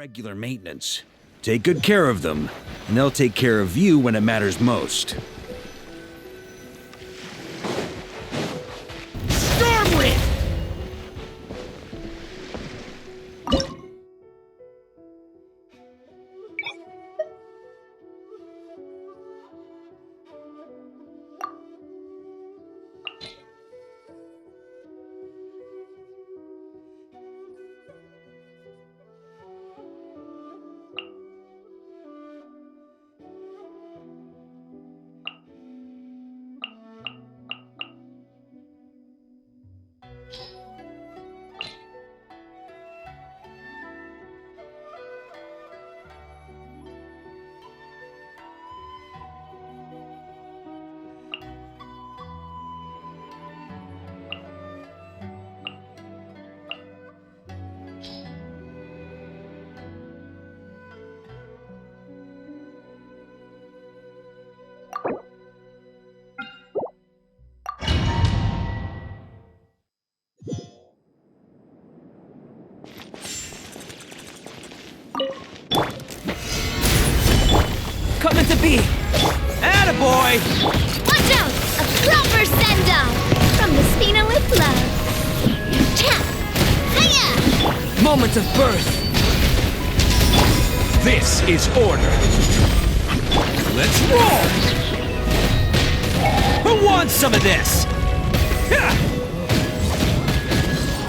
regular maintenance. Take good care of them, and they'll take care of you when it matters most. Stormwind! Coming to be! Attaboy! Watch out! A proper send-off! From the Spina with love. Tap! Hiya! Moment of birth! This is order. Let's roll! Who wants some of this? Ha!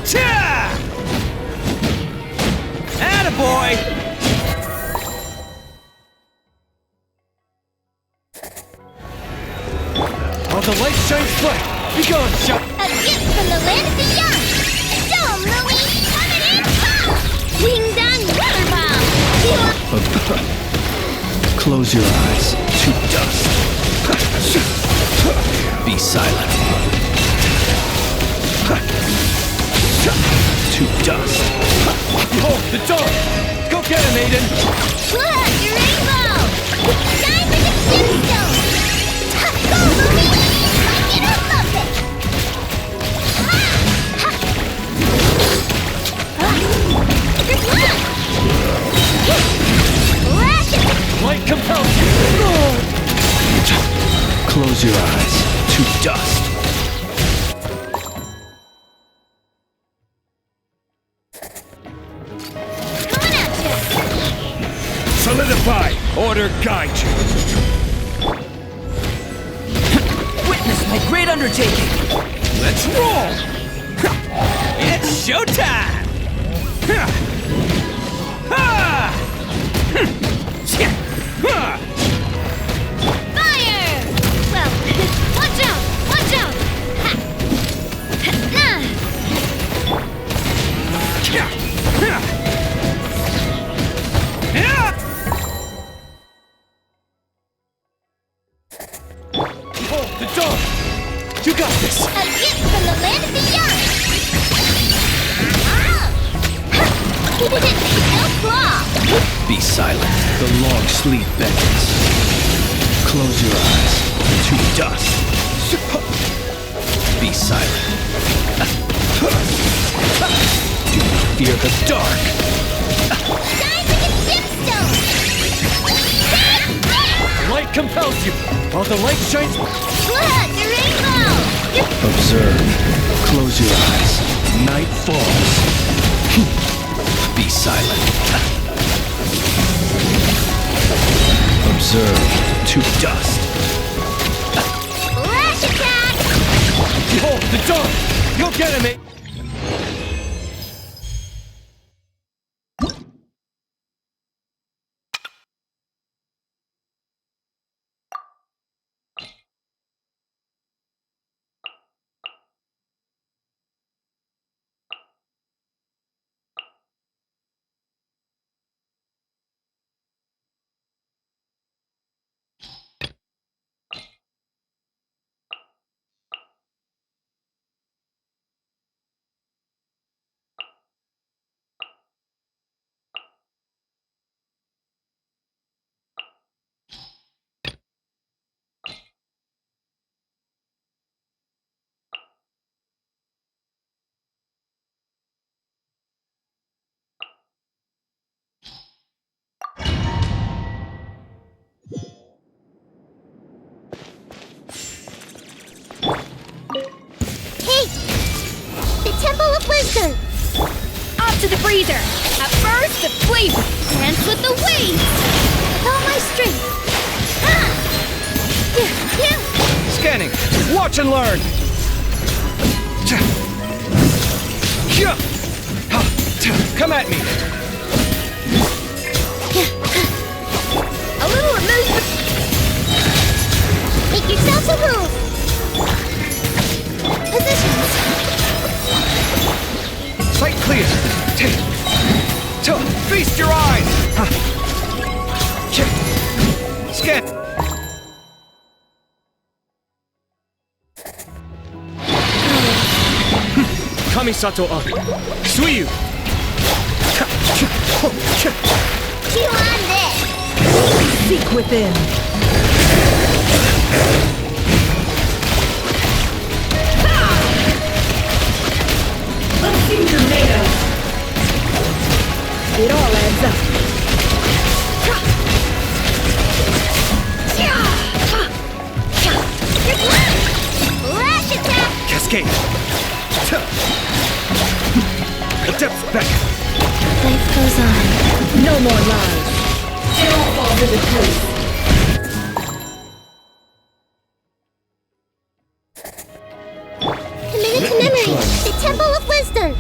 Cha! Attaboy! While the light shines bright, be gone, shot! A gift from the land of the young! Dome, Louie! Coming in hot! Ding dong rubber bomb! Close your eyes to dust. Be silent. To dust. Behold the dark! Go get him, Aiden! Look! Your rainbow! Shine like a gemstone! Go, Louie! Like it or love it! Ha! Ha! Good luck! Lash it! Light compels you! Close your eyes to dust. Coming at ya! Solidify! Order guide you! Witness my great undertaking! Let's roll! It's showtime! Ha! Ha! Fire! Well, watch out! Watch out! Ha! Nah! Behold the dawn! You got this! A gift from the land of the young! Ah! Ha! No claw! Be silent. The long sleep beckons. Close your eyes to dust. Be silent. Do not fear the dark. Shine like a gemstone! Light compels you. While the light shines, Look! The rainbow! observe. Close your eyes. Night falls. Be silent. Observe to dust. Lash attack! Behold the dawn! You'll get him, mate! freezer. A burst of flavor. Dance with the waves. All my strength. Ah! Yeah. Scanning. Watch and learn. Come at me. A little amusement. Make yourselves a move. Positions. Sight clear. Feast your eyes. Scan. Kamisato up. Suiyu. Chew on this. Seek within. A few tomatoes. It all adds up. Lash attack. Cascade. Adept back. Life goes on. No more lies. It all falls into place. Committed to memory. The Temple of Wisdom.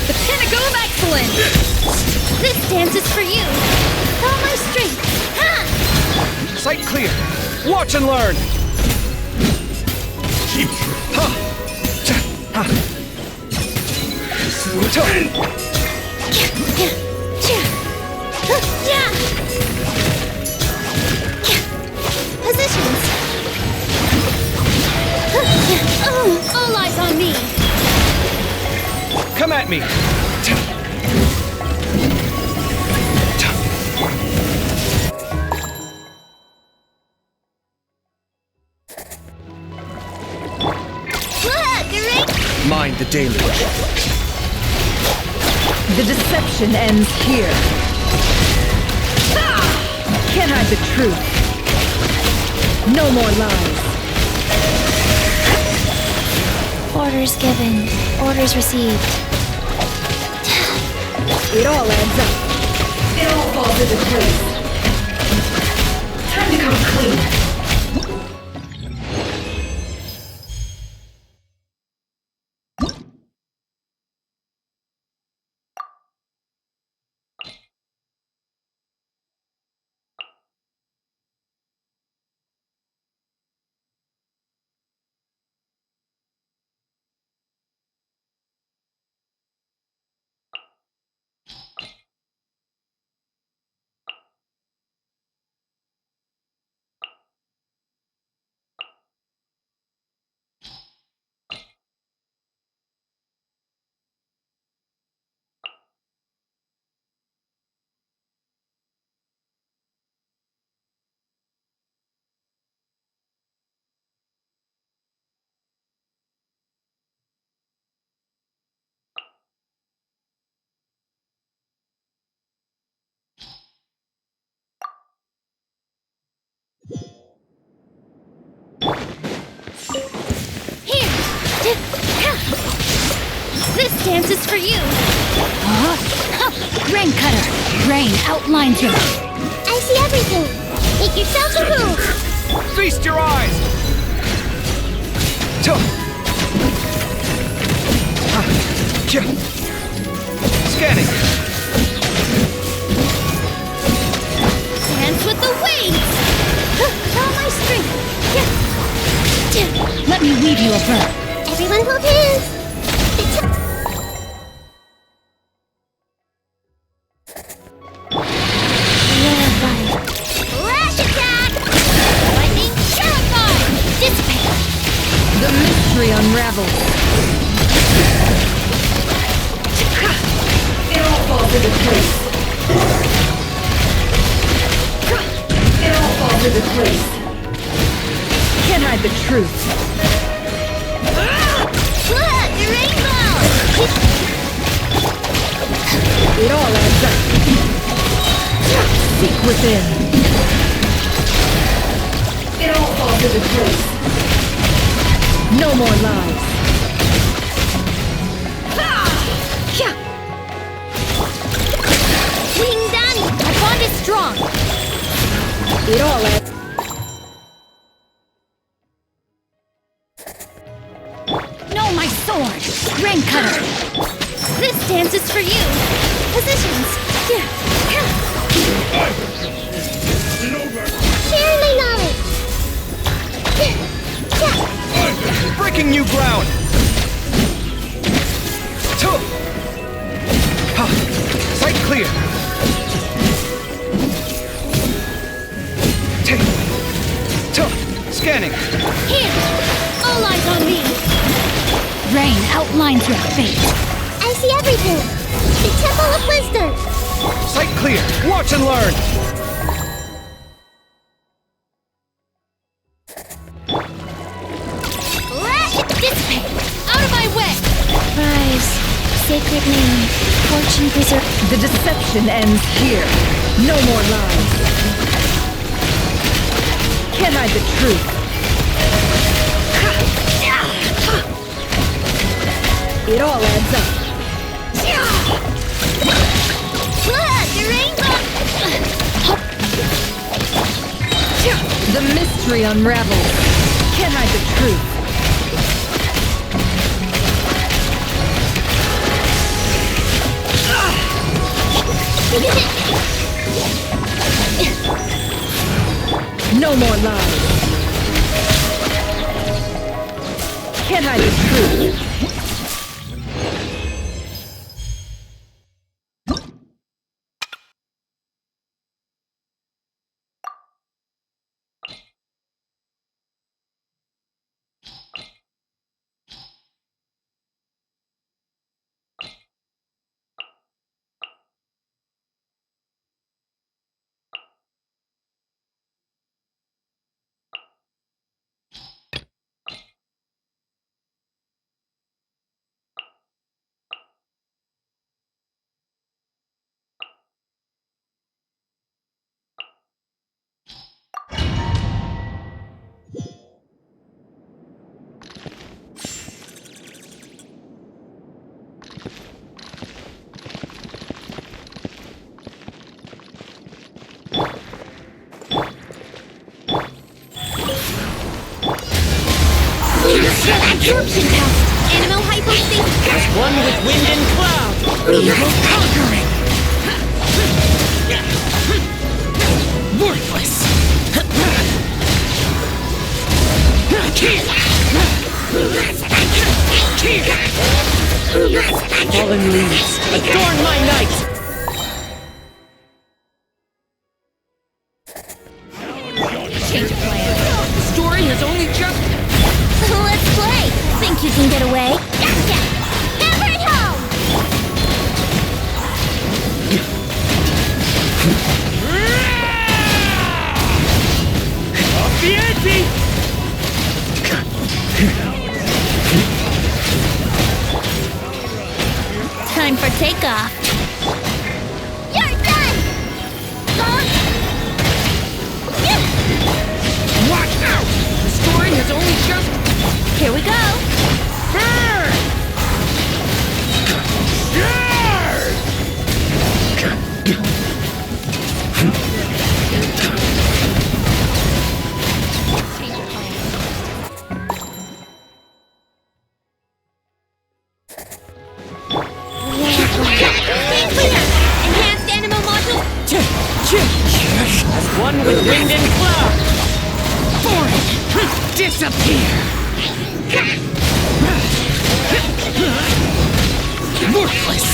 The pinnacle of excellence. This dance is for you. All my strength. Ha! Sight clear. Watch and learn. Positions. All eyes on me. Come at me. Look, right? Mind the deluge. The deception ends here. Can't hide the truth. No more lies. Orders given. Orders received. It all adds up. It all falls into place. Time to come clean. Here! This dance is for you! Rain cutter. Rain outlines you. I see everything! Make yourselves a move! Feast your eyes. Scanning. Dance with the waves! All my strength! Let me weave you a verb. Everyone hold hands! Lash attack! Lightning terrified! Dissipate! The mystery unravels. It all falls into place. It all falls into place. Can't hide the truth. Look! The rainbow! It all adds up. Seek within. It all falls into place. No more lies. It all adds. No, my sword! Rain cutter! This dance is for you! Positions! Share my knowledge! Breaking new ground! Sight clear! Scanning! Here! All eyes on me! Rain outlines your fate. I see everything! The Temple of Wisdom! Sight clear! Watch and learn! Dissipate! Out of my way! Rise, sacred name, fortune preserve. The deception ends here. No more lies. Can't hide the truth. It all adds up. The rainbow! The mystery unravels. Can't hide the truth. No more lies. Can't hide the truth. Absorption test! Animal hypostasis! As one with wind and cloud! Evil conquering! Worthless! Fallen leaves, adorn my night! Change of plan. The story has only just... Let's play! Think you can get away? Gotcha! Hammer it home! Off the ante! Time for takeoff. You're done! Watch out! The story has only just... Here we go! Burn! Enhanced animal module! As one with wind and cloud! Foreign! Disappear! Worthless!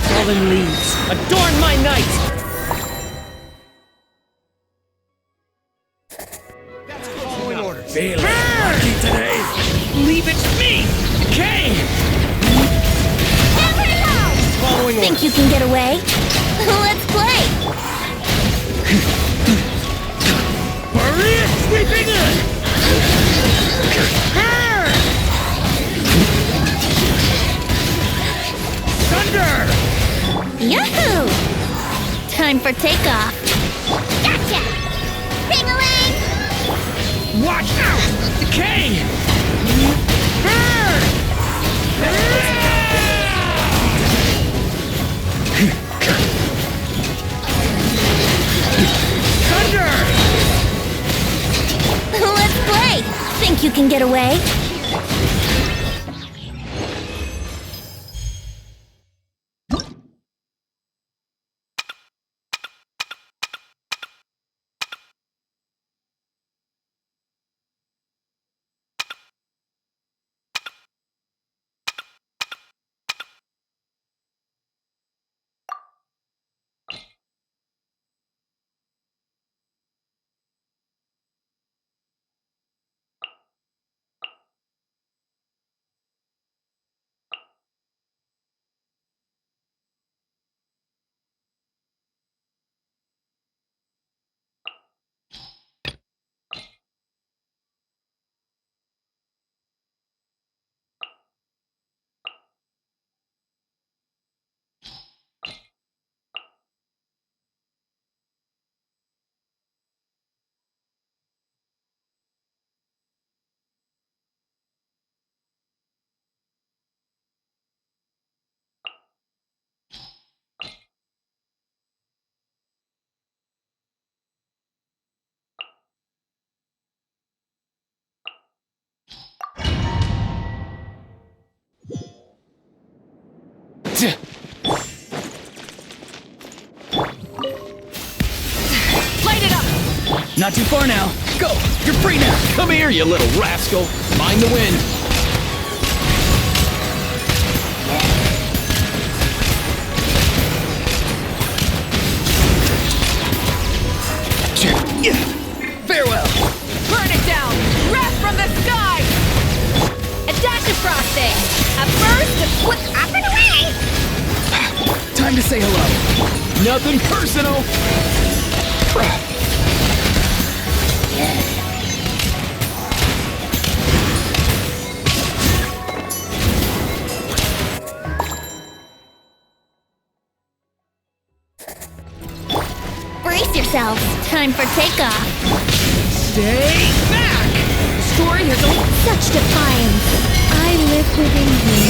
Fallen leaves, adorn my night! Following orders. Feeling lucky today. Leave it to me! Decay! Hammer it home! Following Think orders. you can get away? Let's play! Barrier sweeping in! Thunder! Yahoo! Time for takeoff. Gotcha! Bing-a-lang! Watch out! Decay! Burn! Thunder! Let's play! Think you can get away? Light it up! Not too far now. Go! You're free now! Come here, you little rascal! Mind the wind! Farewell! Burn it down! Wrath from the sky! A dash of frosting! A burst of up and away! Time to say hello. Nothing personal! Brace yourselves. Time for takeoff. Stay back! The story has only... Such defiance. I live within you.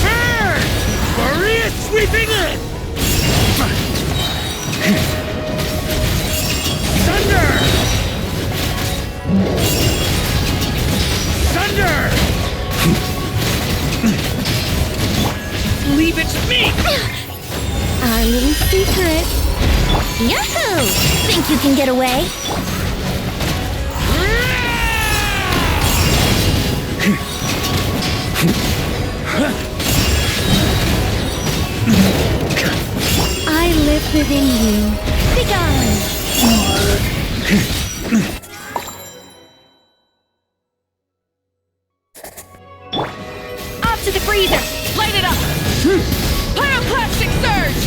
Turn! Maria sweeping in! Thunder! Thunder! Leave it to me! Our little secret. Yahoo! Think you can get away? I live within you. Begone! Up to the freezer! Light it up! Pyroclastic surge!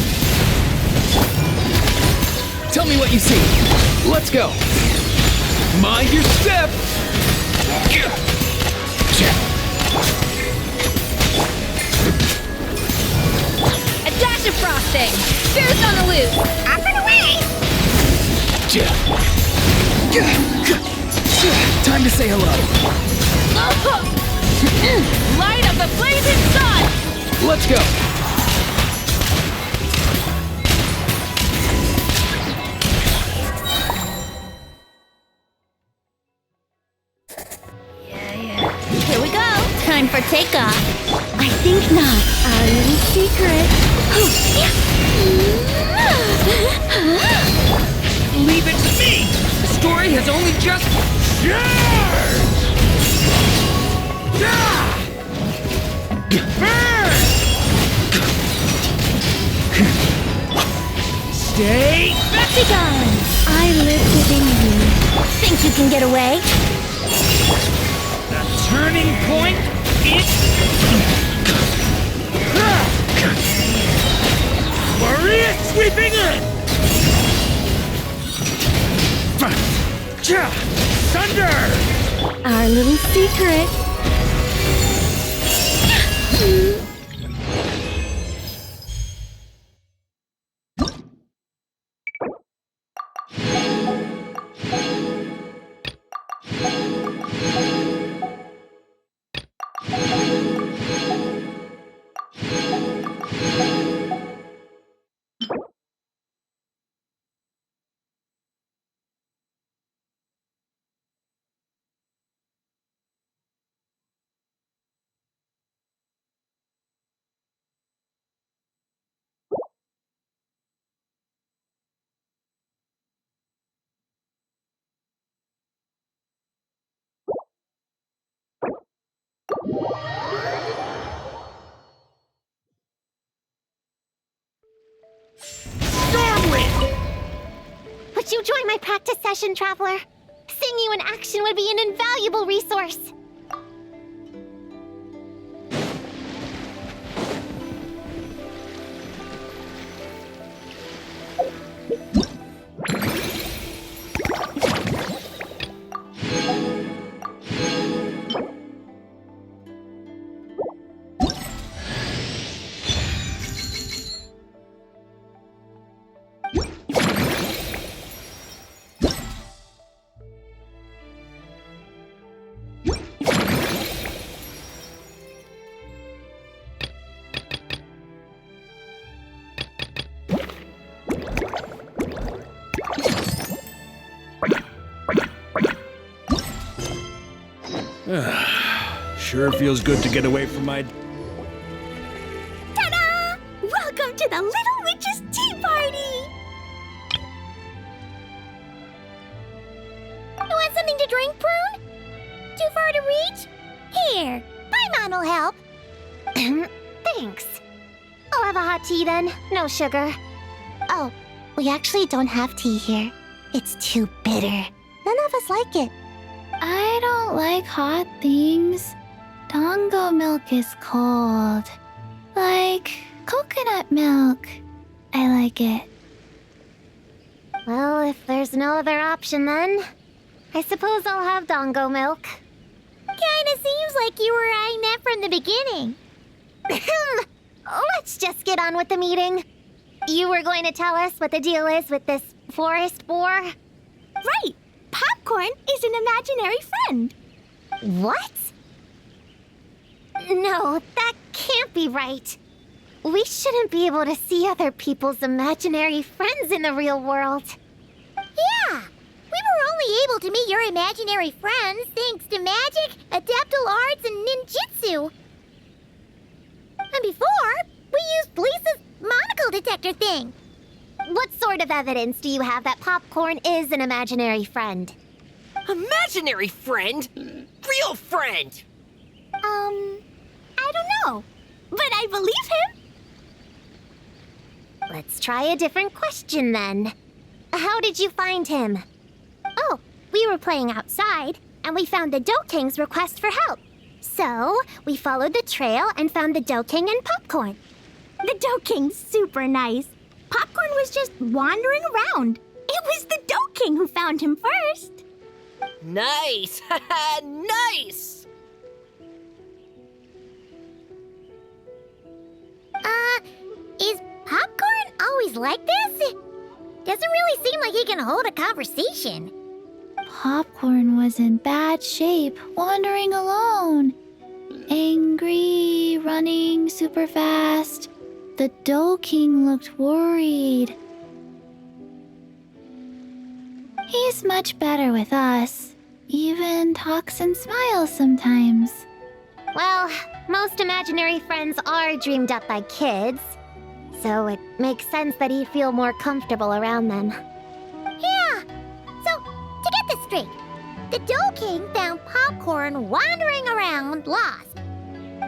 Tell me what you see. Let's go. Mind your step! A dash of frosting! Goose on the loose! Up and away! Time to say hello. Light of the blazing sun! Let's go. Here we go. Time for takeoff. I think not. Our little secret. Leave it to me! The story has only just... Burn! Stay back! Begone! I live within you. Think you can get away? The turning point is... Maria sweeping in! Thunder! Our little secret. Would you join my practice session, Traveler? Seeing you in action would be an invaluable resource. Sure feels good to get away from my... Ta-da! Welcome to the Little Witch's Tea Party! You want something to drink, Prune? Too far to reach? Here, my mom will help. Thanks. I'll have a hot tea then. No sugar. Oh, we actually don't have tea here. It's too bitter. None of us like it. I don't like hot things. Dango milk is cold. Like coconut milk. I like it. Well, if there's no other option then, I suppose I'll have Dango milk. Kinda seems like you were eyeing that from the beginning. Let's just get on with the meeting. You were going to tell us what the deal is with this forest boar? Right! Popcorn is an imaginary friend. What? No, that can't be right. We shouldn't be able to see other people's imaginary friends in the real world. Yeah, we were only able to meet your imaginary friends thanks to magic, adaptal arts, and ninjutsu. And before, we used Lisa's monocle detector thing. What sort of evidence do you have that Popcorn is an imaginary friend? Imaginary friend? Real friend! I don't know, but I believe him. Let's try a different question then. How did you find him? Oh, we were playing outside, and we found the Dough King's request for help. So, we followed the trail and found the Dough King and Popcorn. The Dough King's super nice. Popcorn was just wandering around. It was the Dough King who found him first. Nice! Haha, nice! Is Popcorn always like this? Doesn't really seem like he can hold a conversation. Popcorn was in bad shape, wandering alone. Angry, running super fast. The Dough King looked worried. He's much better with us. Even talks and smiles sometimes. Well, most imaginary friends are dreamed up by kids, so it makes sense that he'd feel more comfortable around them. Yeah! So, to get this straight, the Dough King found Popcorn wandering around, lost.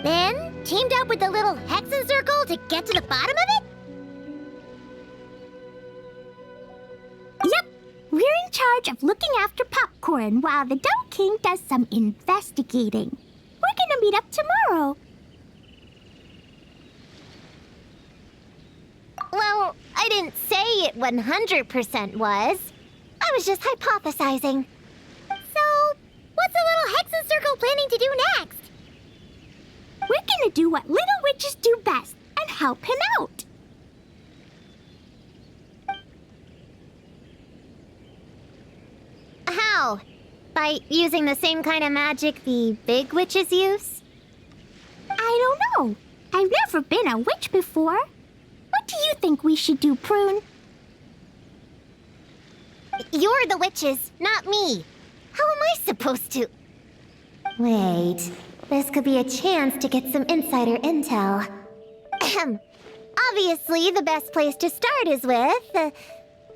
Then, teamed up with the little Hexen Circle to get to the bottom of it? Yep, we're in charge of looking after Popcorn while the Dough King does some investigating. We're gonna meet up tomorrow. Well, I didn't say it 100% was. I was just hypothesizing. So, what's the little Hexen Circle planning to do next? We're gonna do what little witches do best and help him out. How? By using the same kind of magic the big witches use? I don't know. I've never been a witch before. What do you think we should do, Prune? You're the witches, not me. How am I supposed to... Wait, this could be a chance to get some insider intel. Ahem. Obviously, the best place to start is with...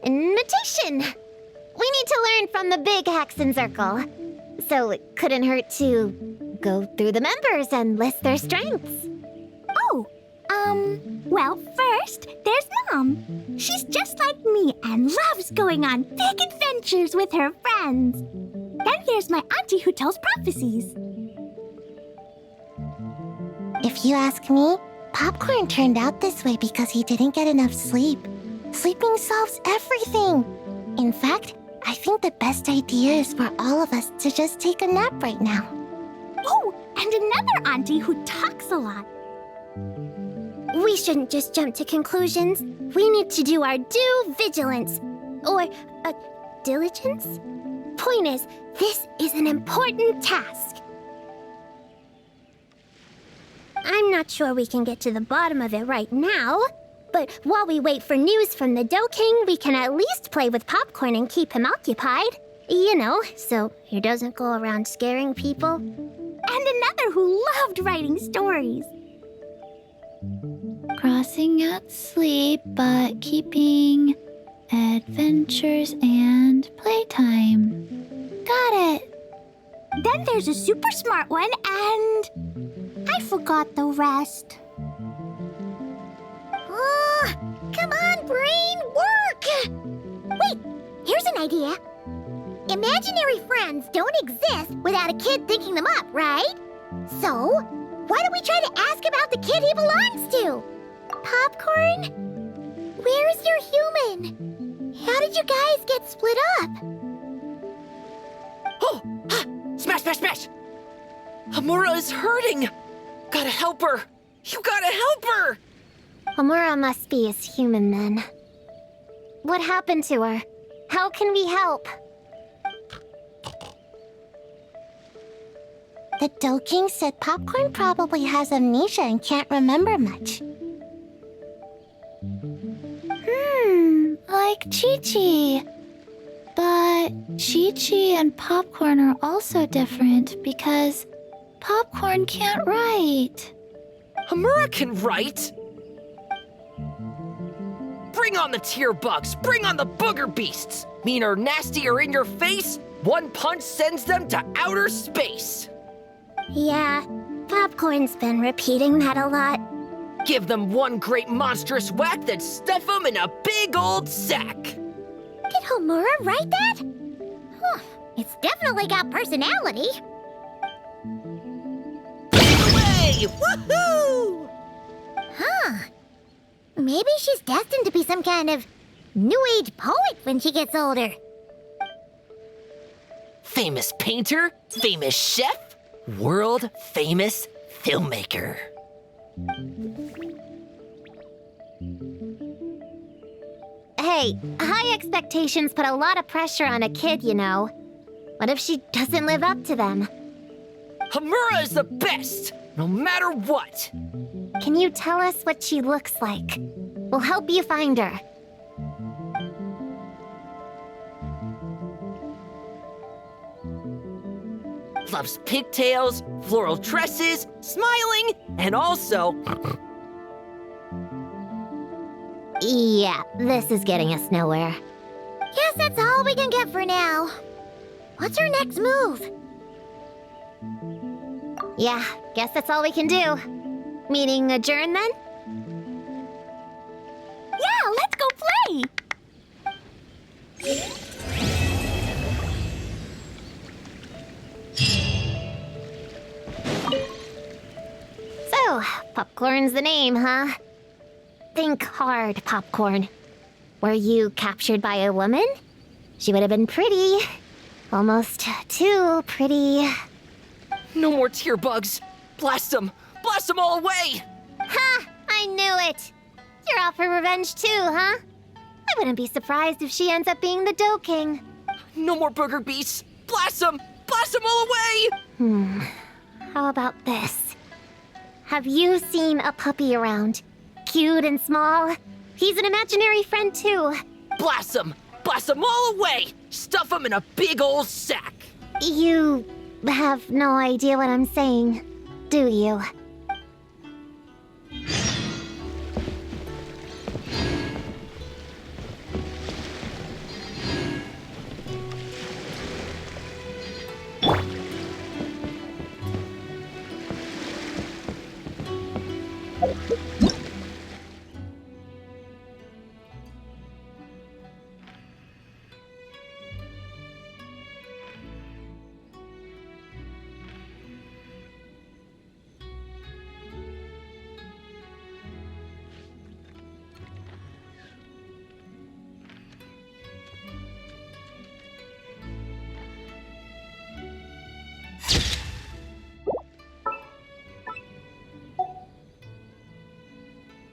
invitation. We need to learn from the big Haxon Circle. So it couldn't hurt to go through the members and list their strengths. Oh, well, first, there's Mom. She's just like me and loves going on big adventures with her friends. Then there's my auntie who tells prophecies. If you ask me, Popcorn turned out this way because he didn't get enough sleep. Sleeping solves everything. In fact, I think the best idea is for all of us to just take a nap right now. Oh, and another auntie who talks a lot. We shouldn't just jump to conclusions. We need to do our due vigilance. Or, diligence? Point is, this is an important task. I'm not sure we can get to the bottom of it right now, but while we wait for news from the Dough King, we can at least play with Popcorn and keep him occupied. You know, so he doesn't go around scaring people. And another who loved writing stories. Crossing out sleep, but keeping adventures and playtime. Got it. Then there's a super smart one, and I forgot the rest. Oh, come on, brain, work! Wait, here's an idea. Imaginary friends don't exist without a kid thinking them up, right? So, why don't we try to ask about the kid he belongs to? Popcorn? Where's your human? How did you guys get split up? Oh! Ha! Smash, smash, smash! Hamura is hurting! Gotta help her! You gotta help her! Amura must be his human then. What happened to her? How can we help? The Dough King said Popcorn probably has amnesia and can't remember much. Like Chi-Chi. But Chi-Chi and Popcorn are also different because Popcorn can't write. Hamura can write! Bring on the tear bugs! Bring on the booger beasts! Mean or nasty or in your face, one punch sends them to outer space! Yeah, Popcorn's been repeating that a lot. Give them one great monstrous whack, then stuff them in a big old sack! Did Homura write that? Huh, it's definitely got personality. Away! Woohoo! Huh. Maybe she's destined to be some kind of new age poet when she gets older. Famous painter, famous chef, world famous filmmaker. Hey, high expectations put a lot of pressure on a kid, you know. What if she doesn't live up to them? Hamura is the best, no matter what. Can you tell us what she looks like? We'll help you find her. Loves pigtails, floral tresses, smiling, and also... Yeah, this is getting us nowhere. Guess that's all we can get for now. What's our next move? Yeah, guess that's all we can do. Meaning adjourn then? Yeah, let's go play! So, Popcorn's the name, huh? Think hard, Popcorn. Were you captured by a woman? She would have been pretty. Almost too pretty. No more tear bugs. Blast them! Blast them all away! Ha! I knew it! You're out for revenge too, huh? I wouldn't be surprised if she ends up being the Dough King. No more booger beasts! Blast them! Blast them all away! How about this? have you seen a puppy around? Cute and small? He's an imaginary friend too. Blast 'em! Blast 'em all away! Stuff 'em in a big old sack! You have no idea what I'm saying, do you?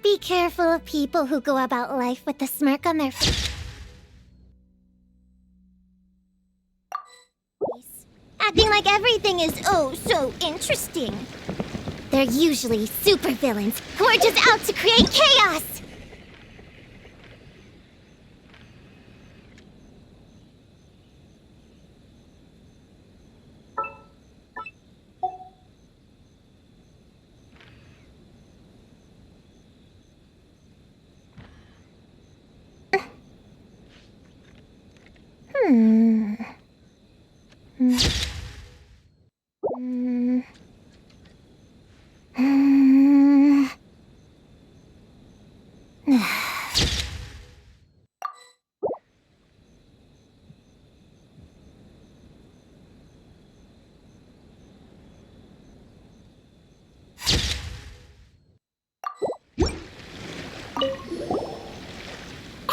Be careful of people who go about life with a smirk on their face. Acting like everything is oh so interesting. They're usually supervillains who are just out to create chaos.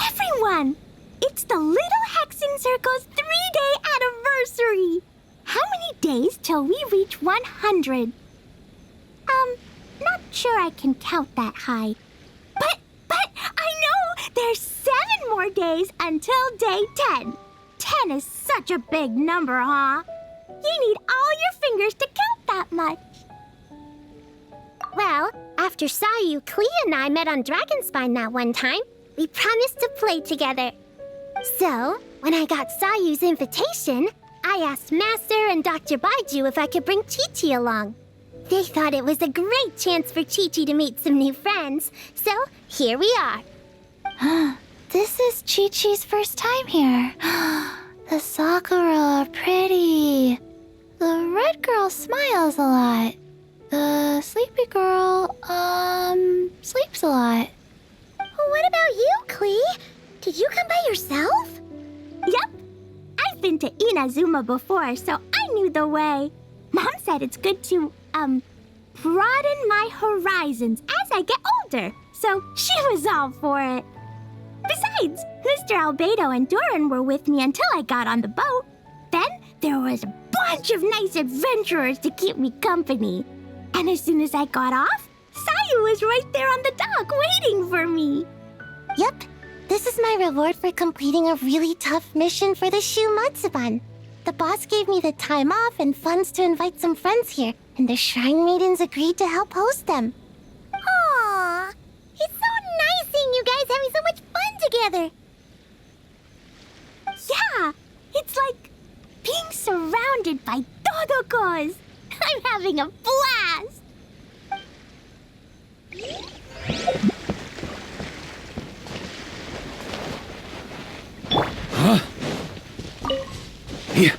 Everyone! It's the Little Hexing Circle's 3-day anniversary! How many days till we reach 100? Not sure I can count that high. But I know there's 7 more days until day 10. 10 is such a big number, huh? You need all your fingers to count that much. Well, after Sayu, Klee, and I met on Dragonspine that one time, we promised to play together. So, when I got Sayu's invitation, I asked Master and Dr. Baiju if I could bring Chi-Chi along. They thought it was a great chance for Chi-Chi to meet some new friends, so here we are. This is Chi-Chi's first time here. The Sakura are pretty. The red girl smiles a lot. The sleepy girl, sleeps a lot. What about you, Klee? Did you come by yourself? Yep. I've been to Inazuma before, so I knew the way. Mom said it's good to, broaden my horizons as I get older, so she was all for it. Besides, Mr. Albedo and Doran were with me until I got on the boat. Then there was a bunch of nice adventurers to keep me company. And as soon as I got off, Sayu was right there on the dock waiting for me. Yep. This is my reward for completing a really tough mission for the Shu Matsuban. The boss gave me the time off and funds to invite some friends here, and the Shrine Maidens agreed to help host them. Aww. It's so nice seeing you guys having so much fun together. Yeah, it's like being surrounded by Dodokos. I'm having a blast. Huh? Here.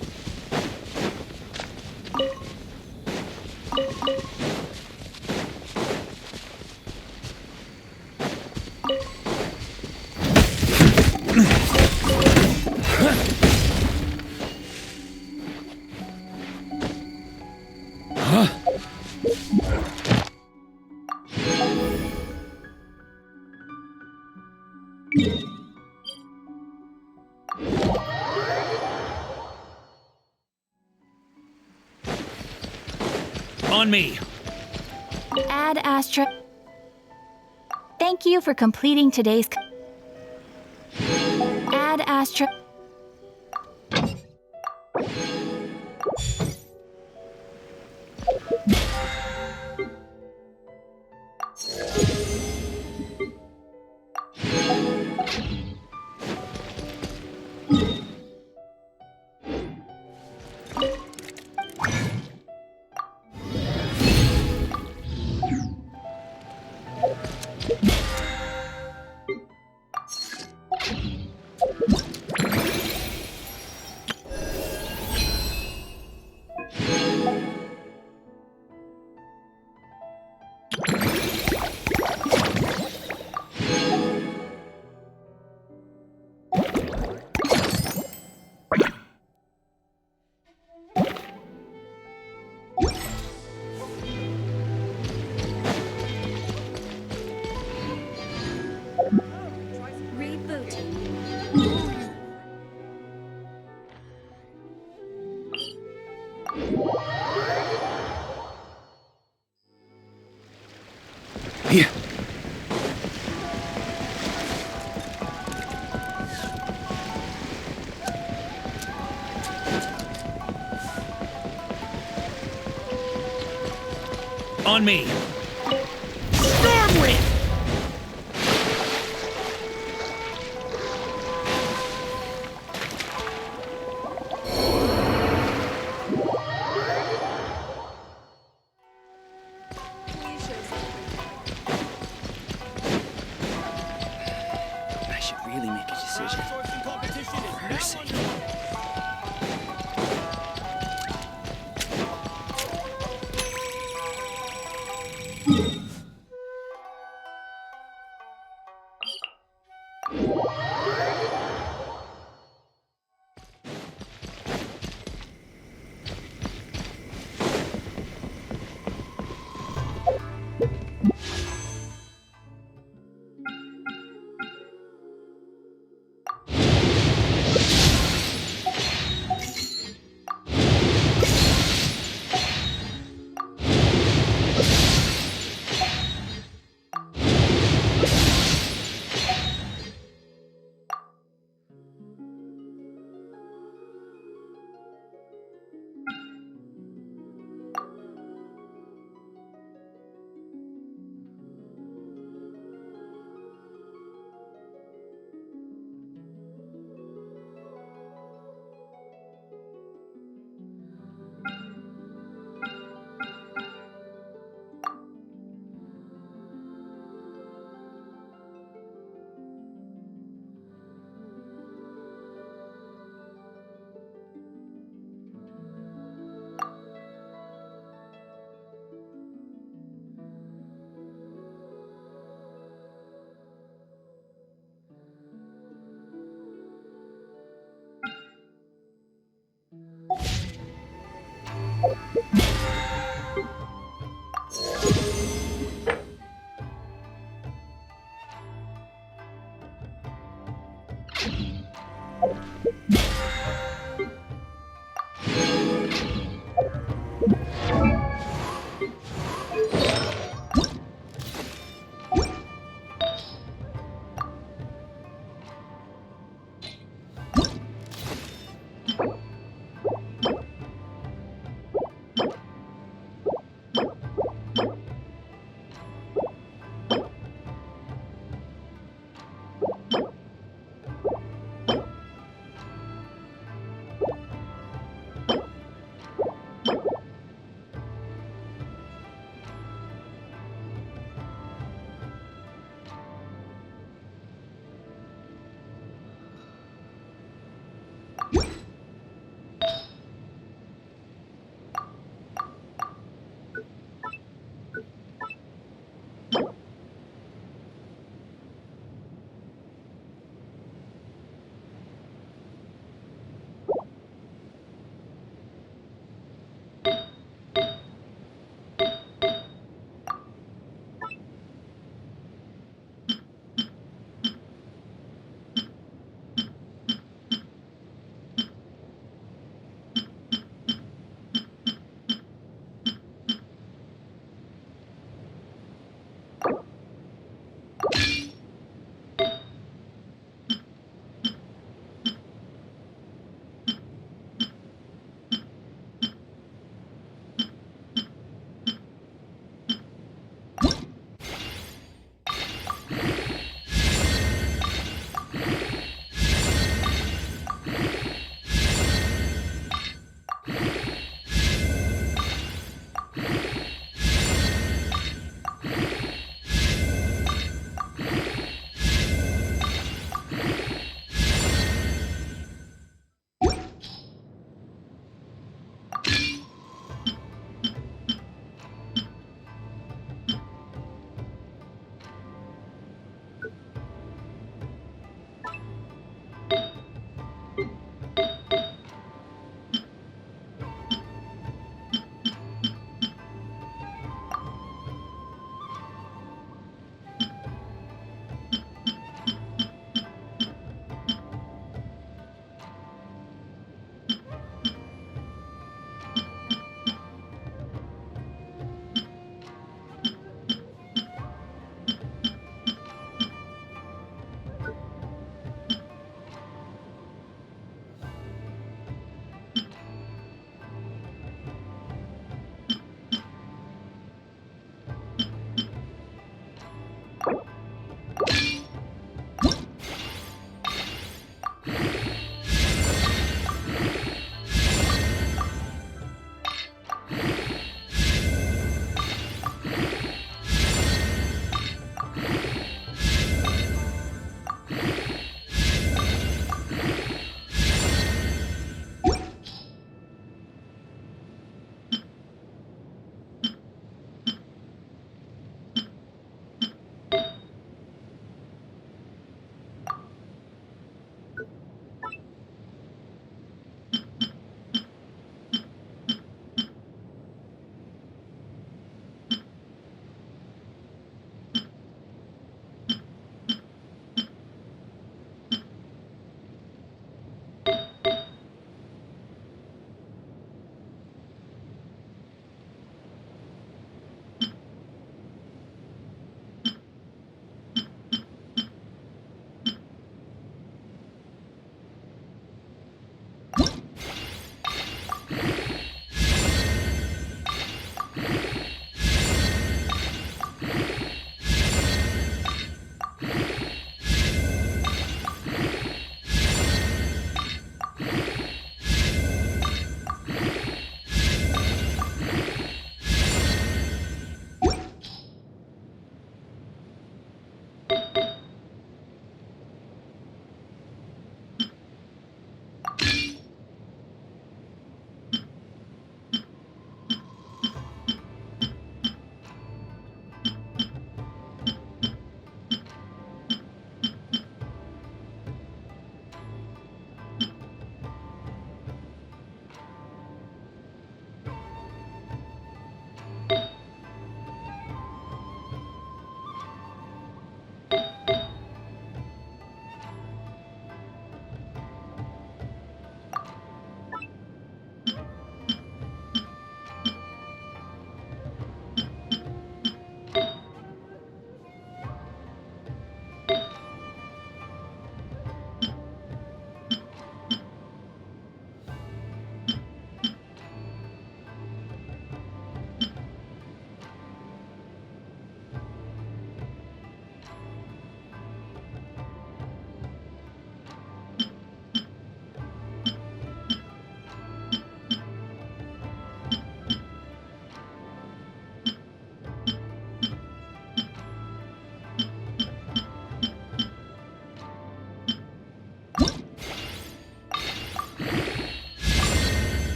Huh? On me. Ad Astra. Thank you for completing today's. Ad Astra. On me! Stormwind! I should really make a decision. For her sake.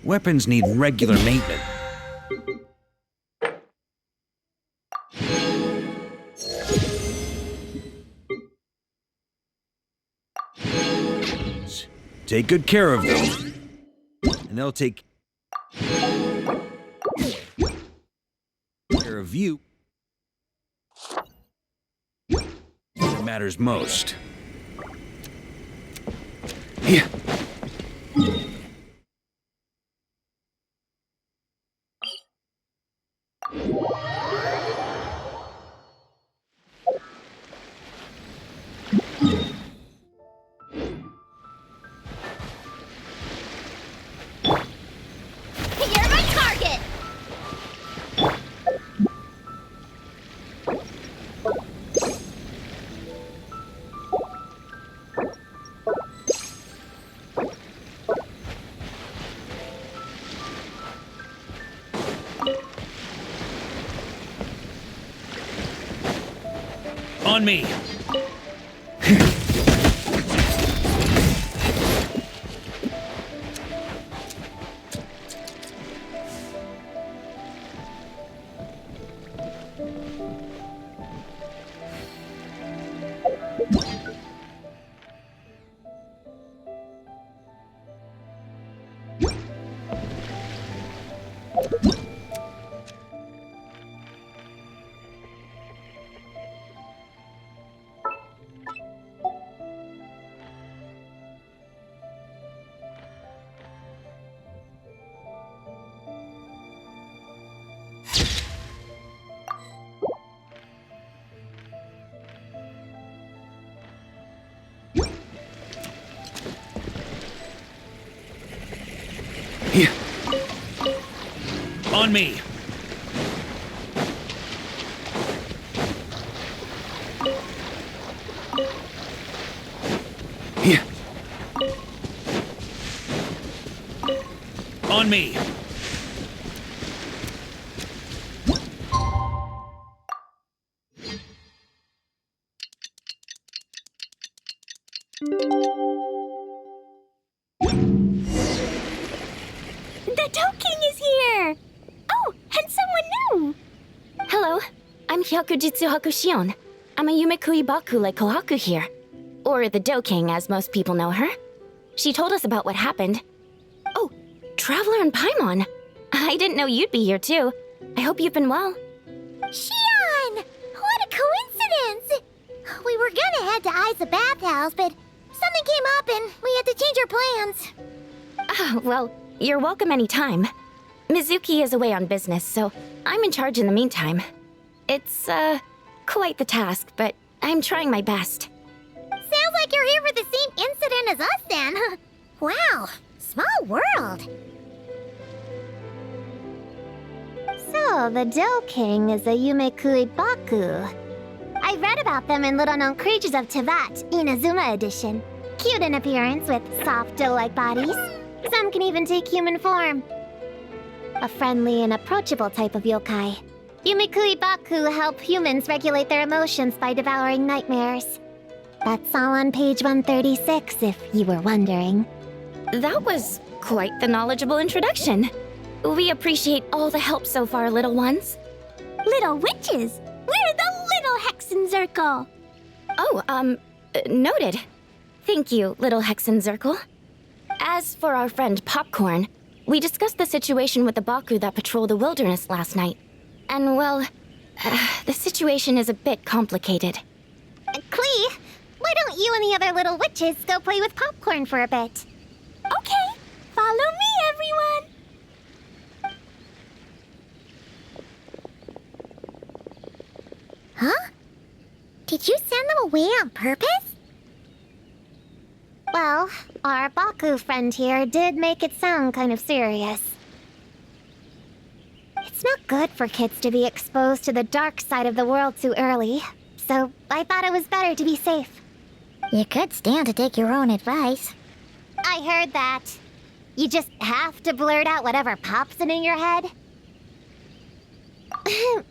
Weapons need regular maintenance. Take good care of them, and they'll take care of you. What matters most. Yeah. You're my target! On me! On me! On me! The Dough King is here! Oh, and someone new! Hello, I'm Hyakujitsu Hakushion. I'm a Yumekui Baku like Kohaku here. Or the Dough King, as most people know her. She told us about what happened. Oh, Traveler and Paimon. I didn't know you'd be here too. I hope you've been well. Shion! What a coincidence! We were gonna head to Aiza Bathhouse, but something came up and we had to change our plans. Well, you're welcome anytime. Mizuki is away on business, so I'm in charge in the meantime. It's, quite the task, but I'm trying my best. Sounds like you're here for the same incident as us then. Wow, small world. So, the Dough King is a Yumekui Baku. I read about them in Little Known Creatures of Tevat, Inazuma edition. Cute in appearance with soft dough-like bodies. Some can even take human form. A friendly and approachable type of yokai. Yumekui Baku help humans regulate their emotions by devouring nightmares. That's all on page 136, if you were wondering. That was quite the knowledgeable introduction. We appreciate all the help so far, little ones. Little witches! We're the Little Hexenzirkel! Oh, noted. Thank you, little Hexenzirkel. As for our friend Popcorn, we discussed the situation with the Baku that patrol the wilderness last night. And well, the situation is a bit complicated. Klee, why don't you and the other little witches go play with Popcorn for a bit? Okay, follow me, everyone! Huh? Did you send them away on purpose? Well, our Baku friend here did make it sound kind of serious. It's not good for kids to be exposed to the dark side of the world too early, so I thought it was better to be safe. You could stand to take your own advice. I heard that. You just have to blurt out whatever pops in your head.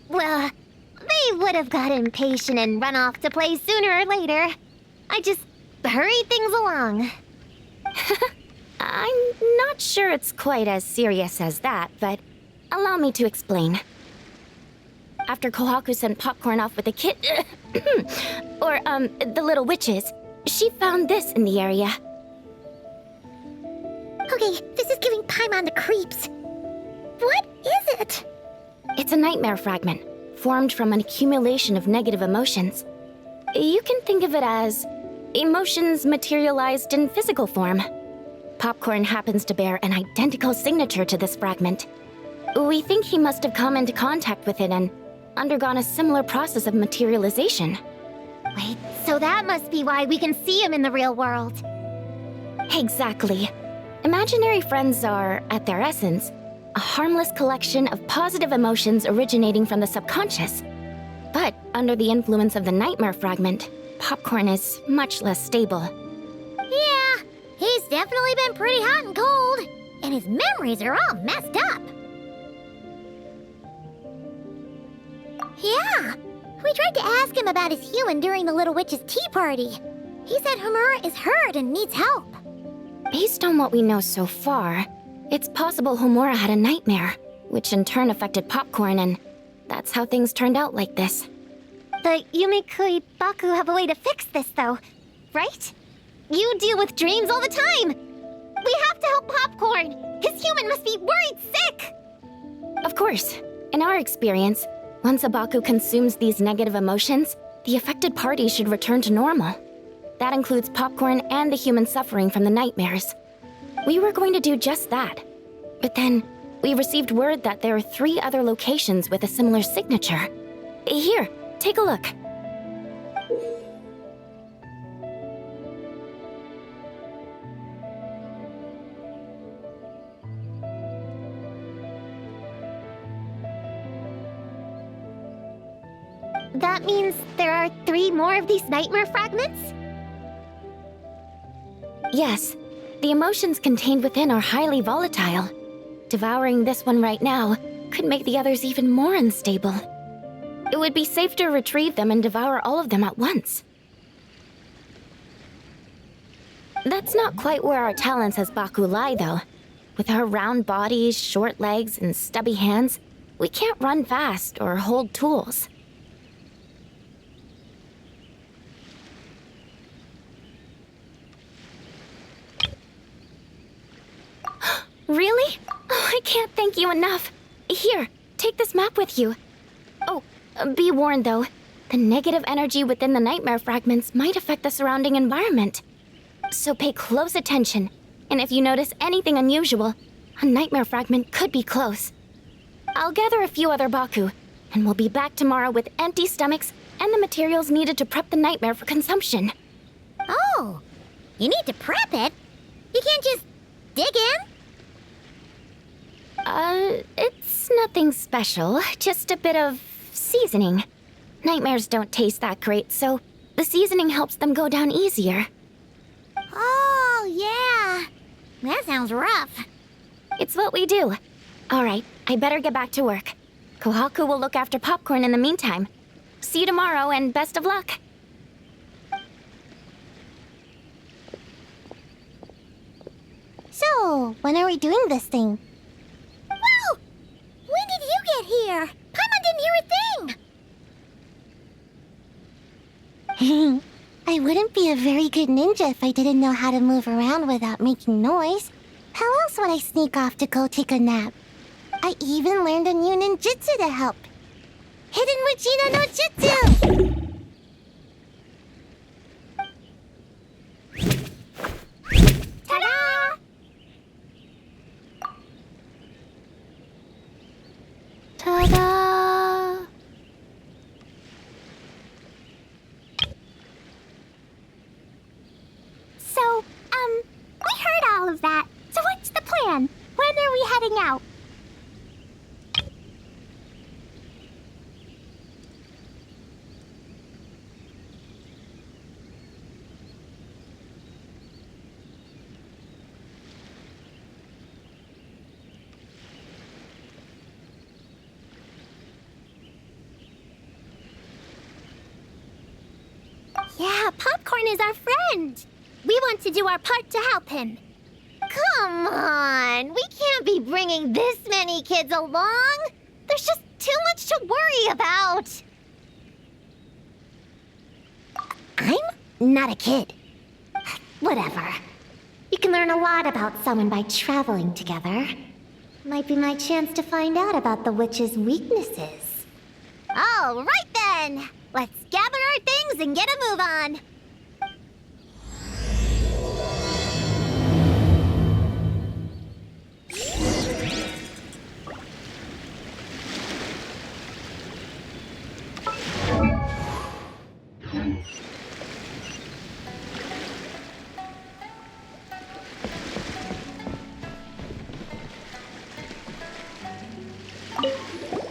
Well, they would have got impatient and run off to play sooner or later. I just hurried things along. I'm not sure it's quite as serious as that, but allow me to explain. After Kohaku sent Popcorn off with the kid... the little witches, she found this in the area. Okay, this is giving Paimon the creeps. What is it? It's a nightmare fragment, formed from an accumulation of negative emotions. You can think of it as emotions materialized in physical form. Popcorn happens to bear an identical signature to this fragment. We think he must have come into contact with it and undergone a similar process of materialization. Wait, so that must be why we can see him in the real world. Exactly. Imaginary friends are, at their essence, a harmless collection of positive emotions originating from the subconscious. But under the influence of the nightmare fragment, Popcorn is much less stable. Yeah, he's definitely been pretty hot and cold, and his memories are all messed up. Yeah, we tried to ask him about his human during the Little Witch's tea party. He said Homura is hurt and needs help. Based on what we know so far, it's possible Homura had a nightmare, which in turn affected Popcorn, and that's how things turned out like this. The Yumikui Baku have a way to fix this, though, right? You deal with dreams all the time! We have to help Popcorn! His human must be worried sick! Of course. In our experience, once a Baku consumes these negative emotions, the affected party should return to normal. That includes Popcorn and the human suffering from the nightmares. We were going to do just that. But then, we received word that there are 3 other locations with a similar signature. Here, take a look. That means there are 3 more of these nightmare fragments? Yes, the emotions contained within are highly volatile. Devouring this one right now could make the others even more unstable. It would be safe to retrieve them and devour all of them at once. That's not quite where our talents as Baku lie, though. With our round bodies, short legs, and stubby hands, we can't run fast or hold tools. Really? Oh, I can't thank you enough. Here, take this map with you. Oh, be warned though. The negative energy within the nightmare fragments might affect the surrounding environment. So pay close attention, and if you notice anything unusual, a nightmare fragment could be close. I'll gather a few other Baku, and we'll be back tomorrow with empty stomachs and the materials needed to prep the nightmare for consumption. Oh, you need to prep it? You can't just dig in? It's nothing special, just a bit of seasoning. Nightmares don't taste that great, so the seasoning helps them go down easier. Oh, yeah. That sounds rough. It's what we do. All right, I better get back to work. Kohaku will look after Popcorn in the meantime. See you tomorrow, and best of luck. So, when are we doing this thing? Whoa! When did you get here? Paimon didn't hear a thing! I wouldn't be a very good ninja if I didn't know how to move around without making noise. How else would I sneak off to go take a nap? I even learned a new ninjutsu to help. Hidden Mujina no Jutsu! Ta-da! Ta-da! So, we heard all of that. So what's the plan? When are we heading out? Yeah, Popcorn is our friend. We want to do our part to help him. Come on! We can't be bringing this many kids along! There's just too much to worry about! I'm not a kid. Whatever. You can learn a lot about someone by traveling together. Might be my chance to find out about the witch's weaknesses. All right then! Let's gather our things and get a move on!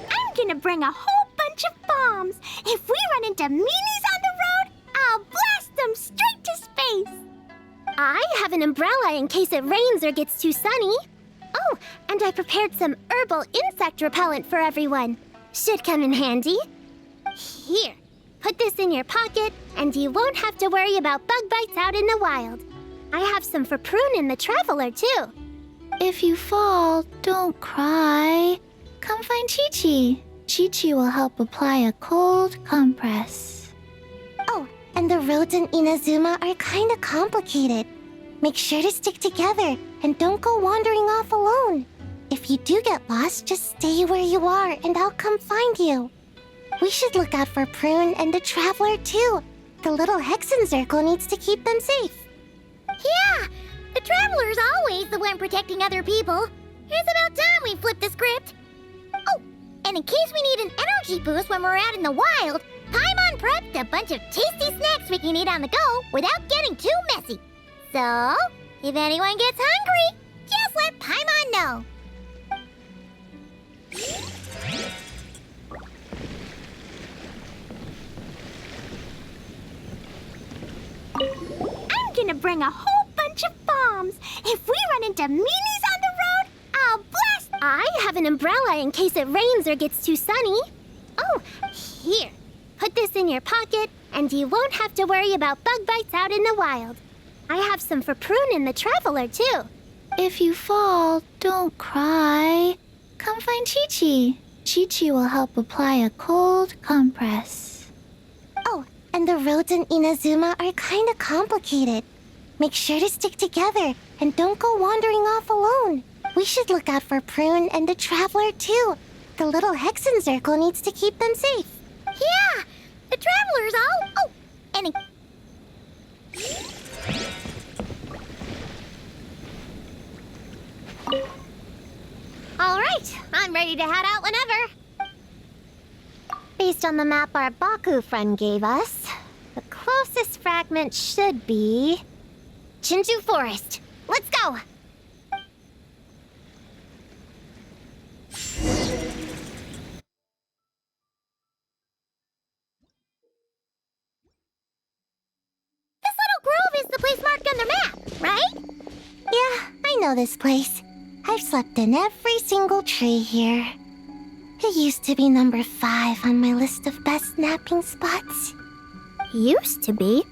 I'm gonna bring a whole bunch of bombs. If we run into meanies on the road, I'll blast them straight to space. I have an umbrella in case it rains or gets too sunny. Oh, and I prepared some herbal insect repellent for everyone. Should come in handy. Here, put this in your pocket, and you won't have to worry about bug bites out in the wild. I have some for Prune in the Traveler, too. If you fall, don't cry. Come find Chi-Chi. Chi-Chi will help apply a cold compress. Oh, and the roads in Inazuma are kinda complicated. Make sure to stick together and don't go wandering off alone. If you do get lost, just stay where you are and I'll come find you. We should look out for Prune and the Traveler too. The little Hexen Circle needs to keep them safe. Yeah, the Traveler's always the one protecting other people. It's about time we flip the script. Oh, and in case we need an energy boost when we're out in the wild, Paimon prepped a bunch of tasty snacks we can eat on the go without getting too messy. So, if anyone gets hungry, just let Paimon know. I'm gonna bring a whole bunch of bombs. If we run into meanies on the road, I'll blast. I have an umbrella in case it rains or gets too sunny. Oh, here. Put this in your pocket, and you won't have to worry about bug bites out in the wild. I have some for Prune in the Traveler, too. If you fall, don't cry. Come find Chi-Chi. Chi-Chi will help apply a cold compress. Oh, and the roads in Inazuma are kinda complicated. Make sure to stick together and don't go wandering off alone. We should look out for Prune and the Traveler, too. The little Hexen Circle needs to keep them safe. Yeah, the Traveler's all... Oh, and... All right, I'm ready to head out whenever. Based on the map our Baku friend gave us, the closest fragment should be... Chinju Forest. Let's go! This little grove is the place marked on the map, right? Yeah, I know this place. I've slept in every single tree here. It used to be number 5 on my list of best napping spots. Used to be.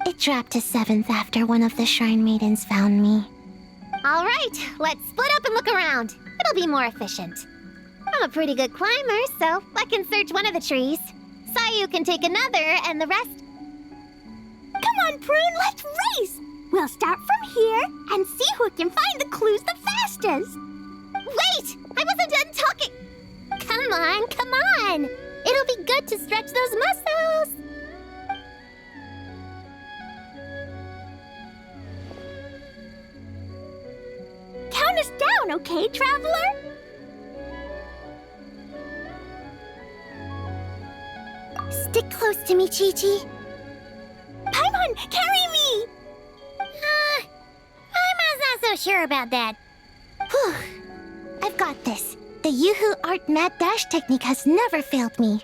It dropped to 7th after one of the Shrine Maidens found me. All right, let's split up and look around. It'll be more efficient. I'm a pretty good climber, so I can search one of the trees. Sayu can take another, and the rest... Come on, Prune, let's race! We'll start from here and see who can find the clues the fastest. Wait! I wasn't done talking! Come on, come on! It'll be good to stretch those muscles! Count us down, okay, Traveler? Stick close to me, Chi-Chi. Paimon, carry me! Paimon's not so sure about that. Whew. I've got this. The Yoo-Hoo Art Mad Dash technique has never failed me.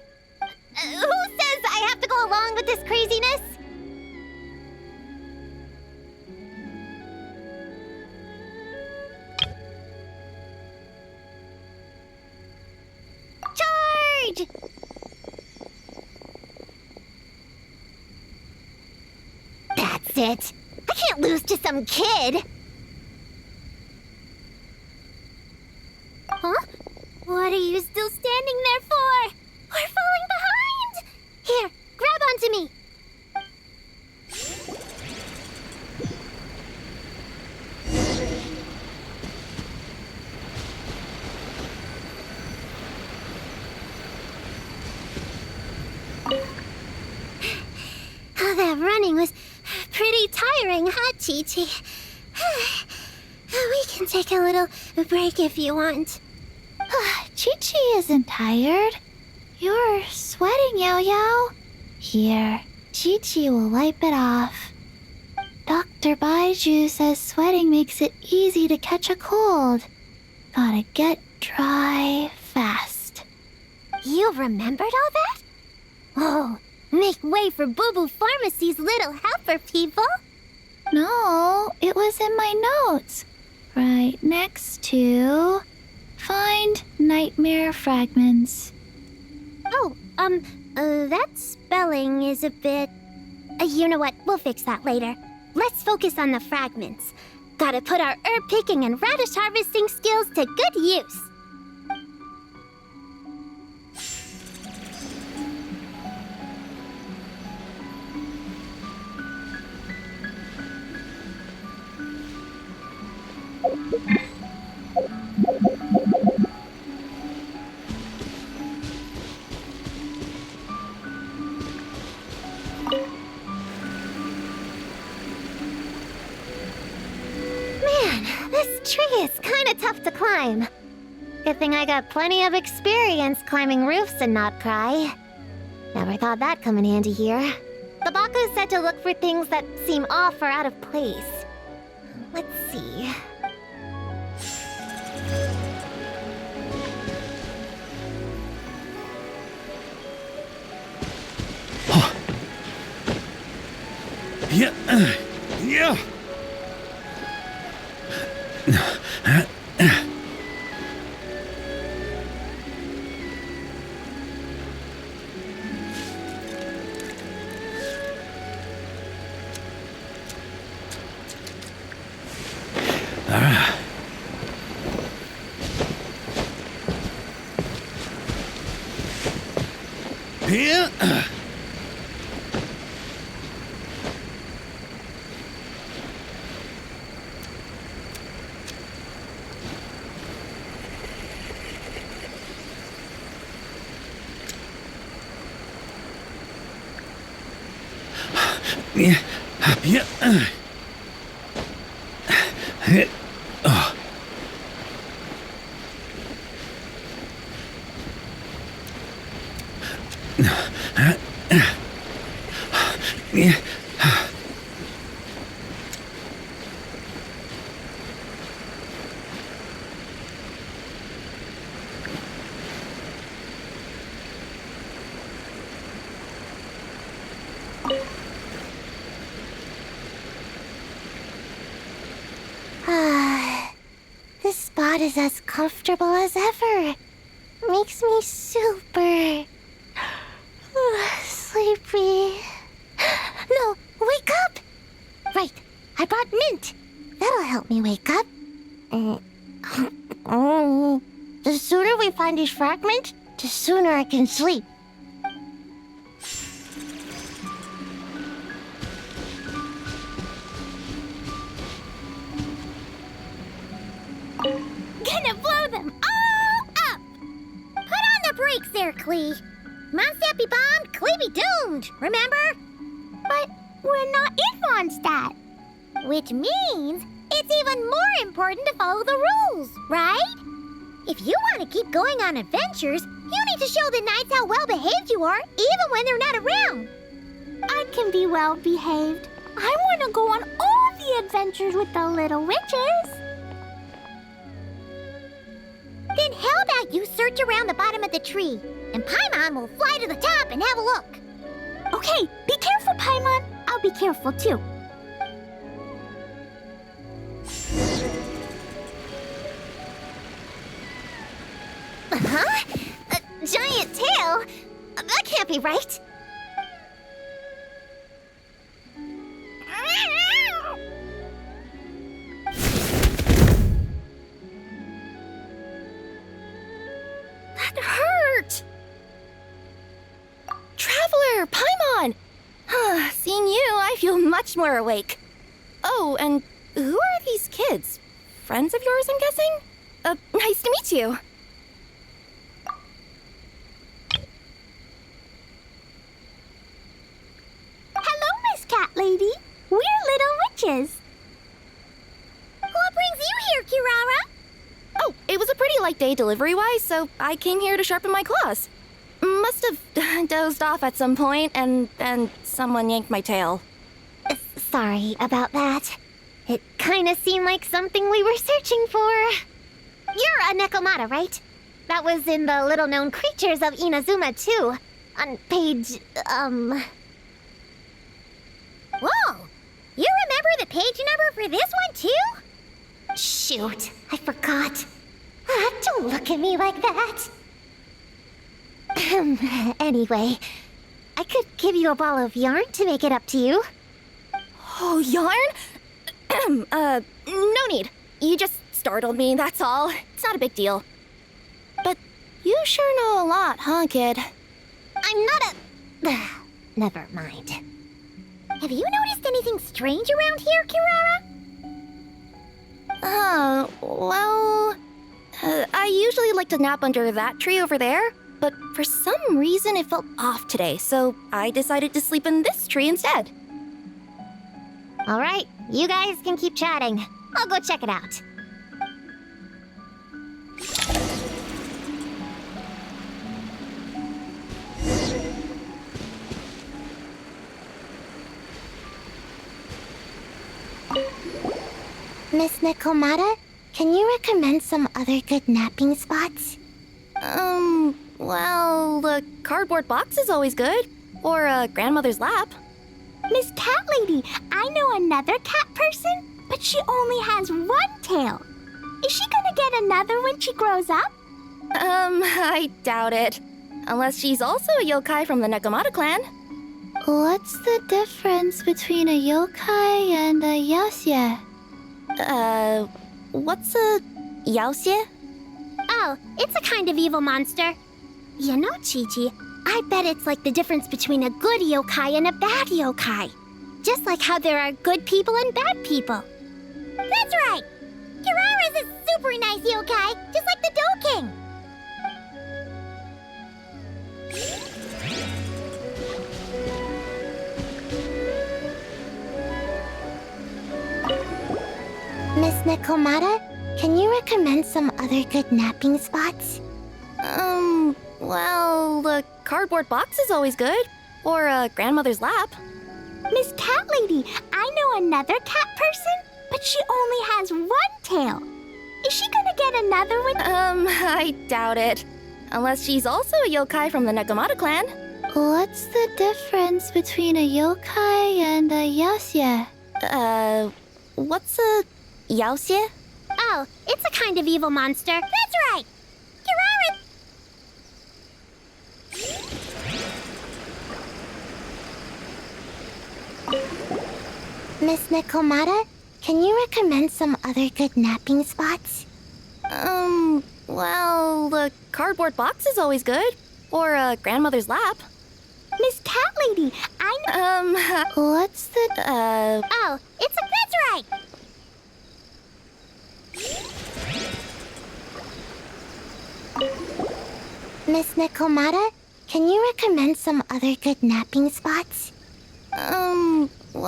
Who says I have to go along with this craziness? Charge! That's it. I can't lose to some kid. What are you still standing there for? We're falling behind! Here, grab onto me! Oh, that running was pretty tiring, huh, Chi-Chi? We can take a little break if you want. Chi-Chi isn't tired. You're sweating, Yo-Yo. Here, Chi-Chi will wipe it off. Dr. Baiju says sweating makes it easy to catch a cold. Gotta get dry fast. You remembered all that? Oh, make way for Boo Boo Pharmacy's little helper, people. No, it was in my notes. Right next to... Find nightmare fragments. Oh, that spelling is a bit... you know what? We'll fix that later. Let's focus on the fragments. Gotta put our herb picking and radish harvesting skills to good use. Man, this tree is kinda tough to climb. Good thing I got plenty of experience climbing roofs and not cry. Never thought that'd come in handy here. The Baku said to look for things that seem off or out of place. Let's see. Yeah. Yeah. Yeah. Yeah. Yeah. Oh. Yeah. This spot is as comfortable as ever. Makes me super sleepy. No, wake up! Right, I brought mint. That'll help me wake up. The sooner we find these fragments, the sooner I can sleep. Gonna blow them all up! Put on the brakes there, Klee. Mondstadt be bombed, Klee be doomed, remember? But we're not in Mondstadt. Which means it's even more important to follow the rules, right? If you want to keep going on adventures, you need to show the knights how well behaved you are, even when they're not around. I can be well behaved. I want to go on all the adventures with the little witches. Then how about you search around the bottom of the tree, and Paimon will fly to the top and have a look. Okay, be careful, Paimon. I'll be careful too. Huh? A giant tail? That can't be right. there, Paimon! Seeing you, I feel much more awake. Oh, and who are these kids? Friends of yours, I'm guessing? Nice to meet you. Hello, Miss Cat Lady. We're little witches. What brings you here, Kirara? Oh, it was a pretty light day delivery-wise, so I came here to sharpen my claws. Must have dozed off at some point, and then someone yanked my tail. Sorry about that. It kinda seemed like something we were searching for. You're a Nekomata, right? That was in the little-known creatures of Inazuma, too. On page, Whoa! You remember the page number for this one, too? Shoot, I forgot. Don't look at me like that. Anyway, I could give you a ball of yarn to make it up to you. Oh, yarn? No need. You just startled me, that's all. It's not a big deal. But you sure know a lot, huh, kid? I'm not a... Never mind. Have you noticed anything strange around here, Kirara? I usually like to nap under that tree over there, but for some reason it felt off today, so I decided to sleep in this tree instead. All right, you guys can keep chatting. I'll go check it out. Miss Nekomata, can you recommend some other good napping spots? The cardboard box is always good. Or a grandmother's lap. Miss Cat Lady, I know another cat person, but she only has one tail. Is she gonna get another when she grows up? I doubt it. Unless she's also a yokai from the Nekomata clan. What's the difference between a yokai and a yaoxie? What's a yaoxie? Oh, it's a kind of evil monster. You know, Chi-Chi, I bet it's like the difference between a good yokai and a bad yokai. Just like how there are good people and bad people. That's right! Kirara's a super nice yokai, just like the Dough King. Miss Nekomata, can you recommend some other good napping spots? The cardboard box is always good. Or a grandmother's lap. Miss Cat Lady, I know another cat person, but she only has one tail. Is she gonna get another when... I doubt it. Unless she's also a yokai from the Nekomata clan. What's the difference between a yokai and a yaoxie? What's a yaoxie? Oh, it's a kind of evil monster. That's right! Kirara... Miss Nekomata, can you recommend some other good napping spots? The cardboard box is always good. Or a grandmother's lap. Miss Cat Lady, I know... What's the... Oh, it's a... That's right! Miss Nekomata, can you recommend some other good napping spots?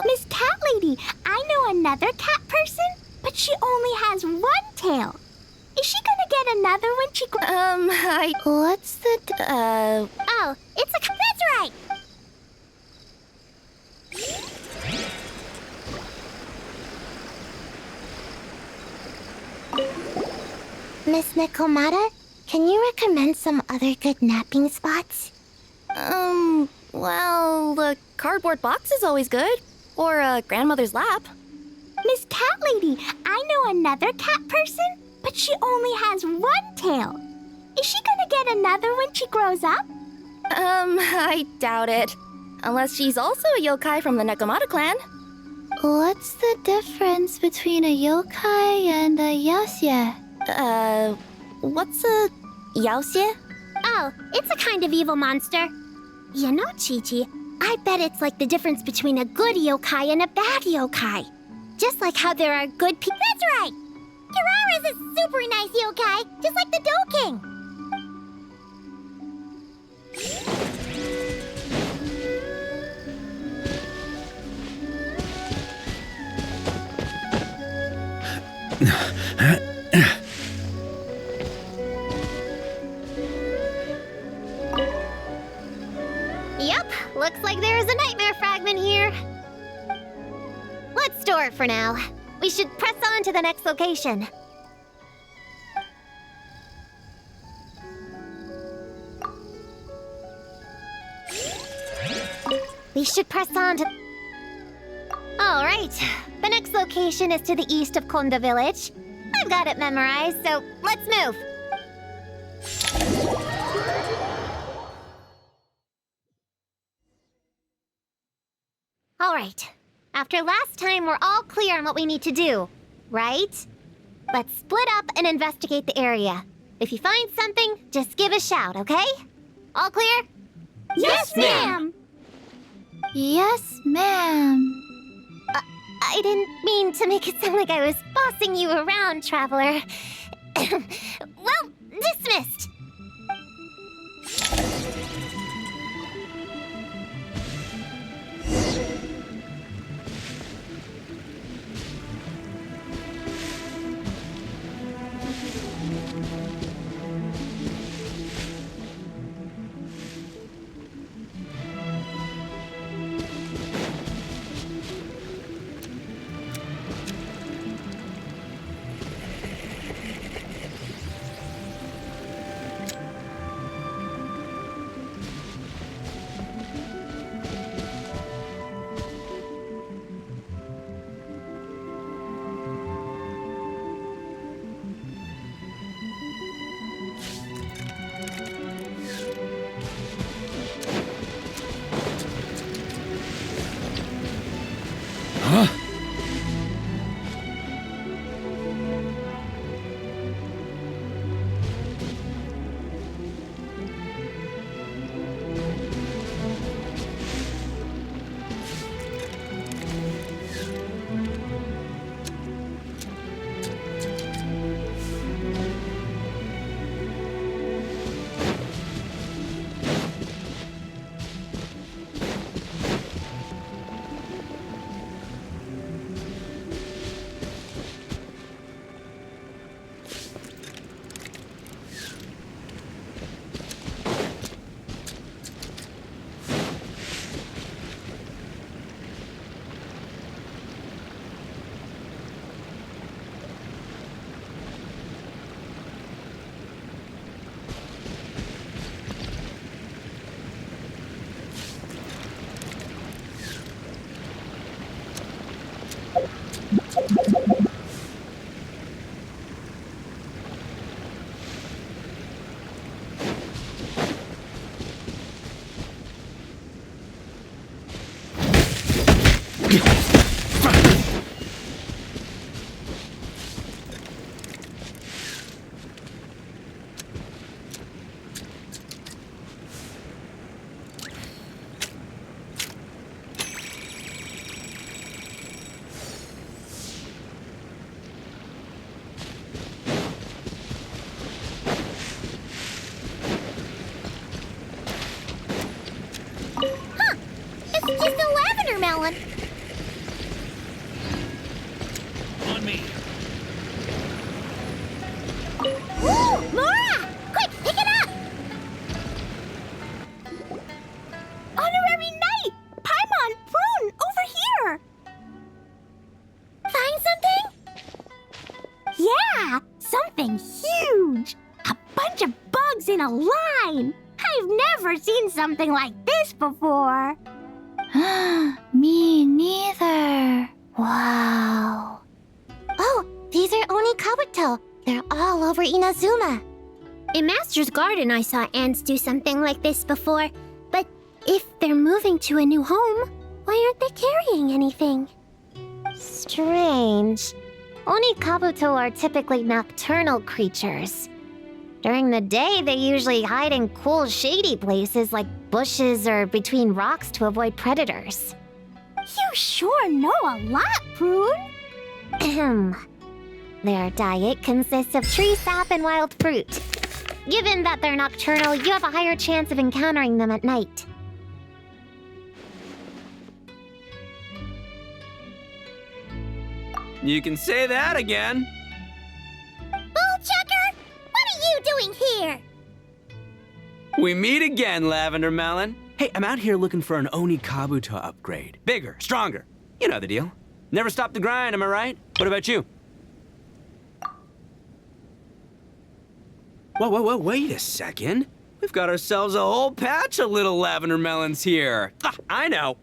Miss Cat Lady, I know another cat person, but she only has one tail. Is she gonna get another when she... What's the... Oh, it's a... That's right! Miss Nekomata, can you recommend some other good napping spots? The cardboard box is always good. Or a grandmother's lap. Miss Cat Lady, I know another cat person, but she only has one tail. Is she gonna get another when she grows up? I doubt it. Unless she's also a yokai from the Nekomata clan. What's the difference between a yokai and a yaoxie? What's a yaoxie? Oh, it's a kind of evil monster. You know, Chi-Chi, I bet it's like the difference between a good yokai and a bad yokai. Just like how there are good people. That's right! Kirara's a super nice yokai, just like the Dough King. Yep, looks like there's a nightmare fragment here. Let's store it for now. We should press on to the next location. We should press on to... All right, the next location is to the east of Konda Village. I've got it memorized, so let's move. All right, after last time, we're all clear on what we need to do, right? Let's split up and investigate the area. If you find something, just give a shout, okay? All clear? Yes, ma'am! Yes, ma'am. I didn't mean to make it sound like I was bossing you around, Traveler. Well, dismissed. Huh? It's just a lavender melon. On me. Ooh, Mora! Quick, pick it up! Honorary Knight! Paimon, Prune, over here! Find something? Yeah, something huge! A bunch of bugs in a line! I've never seen something like this before! Me neither. Wow. Oh, these are Oni Kabuto. They're all over Inazuma. In Master's Garden, I saw ants do something like this before. But if they're moving to a new home, why aren't they carrying anything? Strange. Oni Kabuto are typically nocturnal creatures. During the day, they usually hide in cool, shady places like bushes or between rocks to avoid predators. You sure know a lot, Prune. Ahem. Their diet consists of tree sap and wild fruit. Given that they're nocturnal, you have a higher chance of encountering them at night. You can say that again. Bullchucker, what are you doing here? We meet again, Lavender Melon. Hey, I'm out here looking for an Oni Kabuto upgrade. Bigger, stronger. You know the deal. Never stop the grind, am I right? What about you? Whoa, wait a second. We've got ourselves a whole patch of little Lavender Melons here. Ah, I know.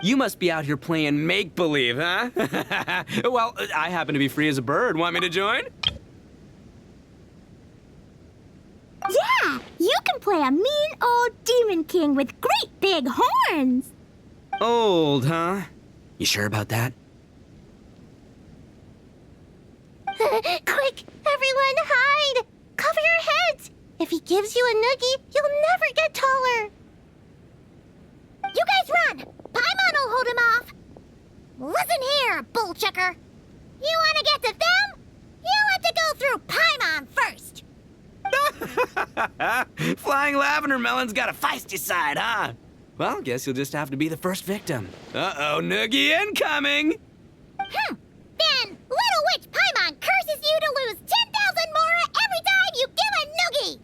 You must be out here playing make-believe, huh? Well, I happen to be free as a bird. Want me to join? Yeah, you can play a mean old demon king with great big horns. Old, huh? You sure about that? Quick, everyone hide! Cover your heads! If he gives you a noogie, you'll never get taller. You guys run! Paimon will hold him off! Listen here, bullchucker! You want to get to them? You have to go through Paimon first! Flying Lavender Melon's got a feisty side, huh? Well, guess you'll just have to be the first victim. Uh-oh, noogie incoming! Then, Little Witch Paimon curses you to lose 10,000 Mora every time you give a noogie!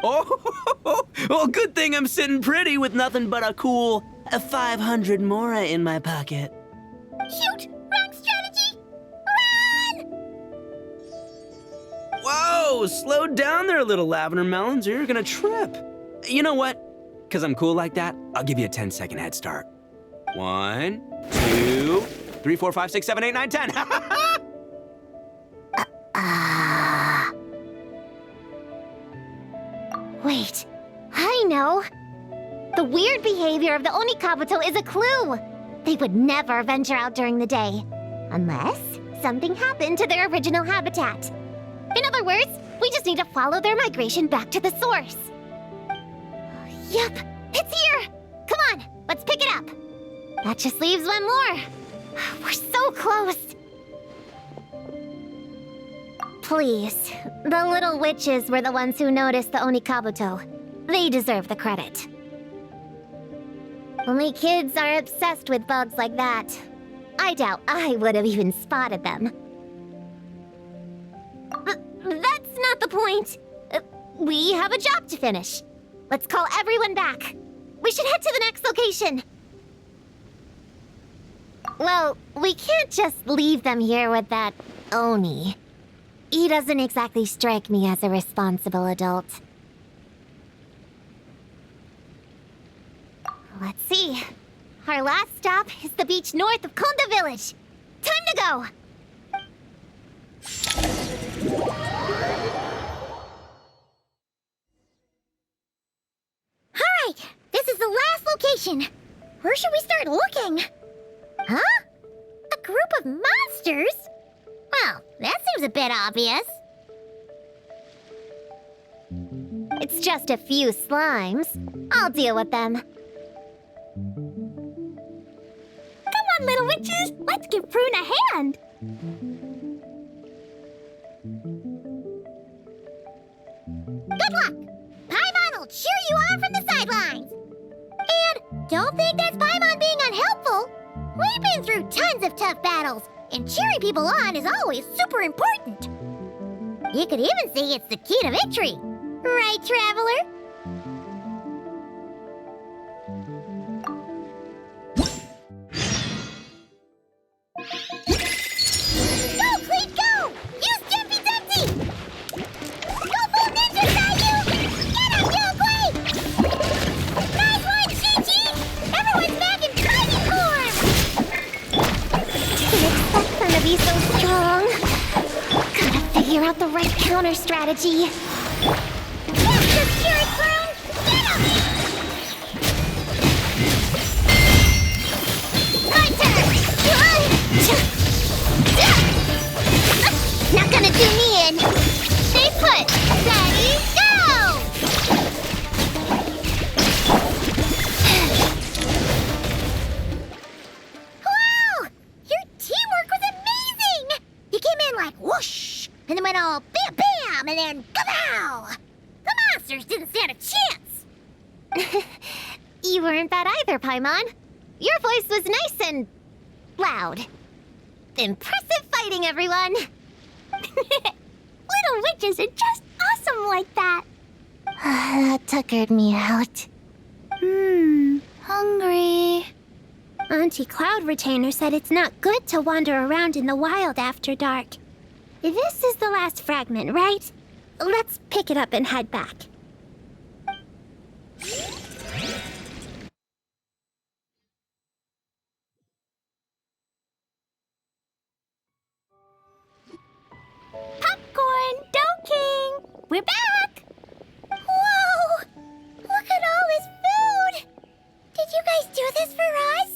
Oh, well, good thing I'm sitting pretty with nothing but a cool 500 Mora in my pocket. Shoot! Wrong strategy! Run! Whoa, slow down there, little Lavender Melons, or you're gonna trip. You know what? Because I'm cool like that, I'll give you a 10-second head start. 1, 2, 3, 4, 5, 6, 7, 8, 9, 10. Wait, I know. The weird behavior of the Oni Kabuto is a clue. They would never venture out during the day, unless something happened to their original habitat. In other words, we just need to follow their migration back to the source. Yep, it's here! Come on, let's pick it up. That just leaves one more. We're so close. Please, the little witches were the ones who noticed the Oni Kabuto. They deserve the credit. Only kids are obsessed with bugs like that. I doubt I would have even spotted them. That's not the point. We have a job to finish. Let's call everyone back. We should head to the next location. Well, we can't just leave them here with that Oni. He doesn't exactly strike me as a responsible adult. Let's see. Our last stop is the beach north of Konda Village. Time to go! Alright, this is the last location. Where should we start looking? Huh? A group of monsters? Well, that seems a bit obvious. It's just a few slimes. I'll deal with them. Come on, little witches, let's give Prune a hand. Good luck! Paimon will cheer you on from the sidelines. And don't think that's Paimon being unhelpful. We've been through tons of tough battles, and cheering people on is always super important. You could even say it's the key to victory. Right, Traveler? Go, Cleet, go! Use Jumpy Dumpty! Go full ninja style, you! Get him, you, Cleet! Nice one, Chi-Chi! Everyone's back in fighting form! Didn't expect them to be so strong. Gotta figure out the right counter strategy. That's the spirit, Prune! Get him! My turn! Not gonna do me in! Stay and then kapow! The monsters didn't stand a chance! You weren't bad either, Paimon. Your voice was nice and loud. Impressive fighting, everyone! Little witches are just awesome like that. That tuckered me out. Hungry. Auntie Cloud Retainer said it's not good to wander around in the wild after dark. This is the last fragment, right? Let's pick it up and head back. Popcorn, Dough King! We're back! Whoa! Look at all this food! Did you guys do this for us?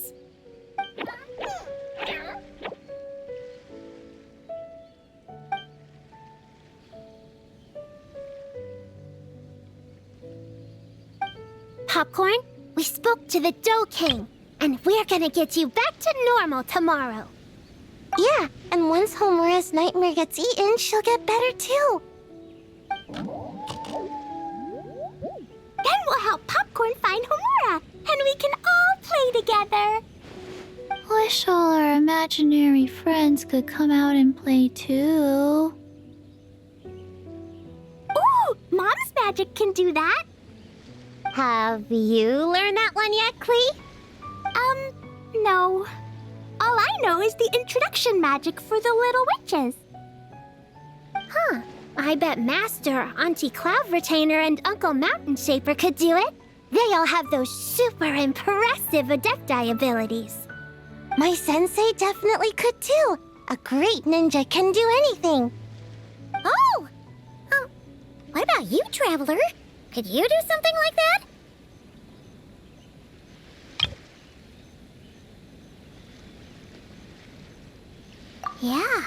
Popcorn, we spoke to the Dough King, and we're gonna get you back to normal tomorrow. Yeah, and once Homura's nightmare gets eaten, she'll get better too. Then we'll help Popcorn find Homura, and we can all play together. Wish all our imaginary friends could come out and play too. Ooh, Mom's magic can do that. Have you learned that one yet, Klee? No. All I know is the introduction magic for the little witches. Huh. I bet Master, Auntie Cloud Retainer, and Uncle Mountain Shaper could do it. They all have those super impressive Adepti abilities. My sensei definitely could too. A great ninja can do anything. Oh! What about you, Traveler? Could you do something like that? Yeah.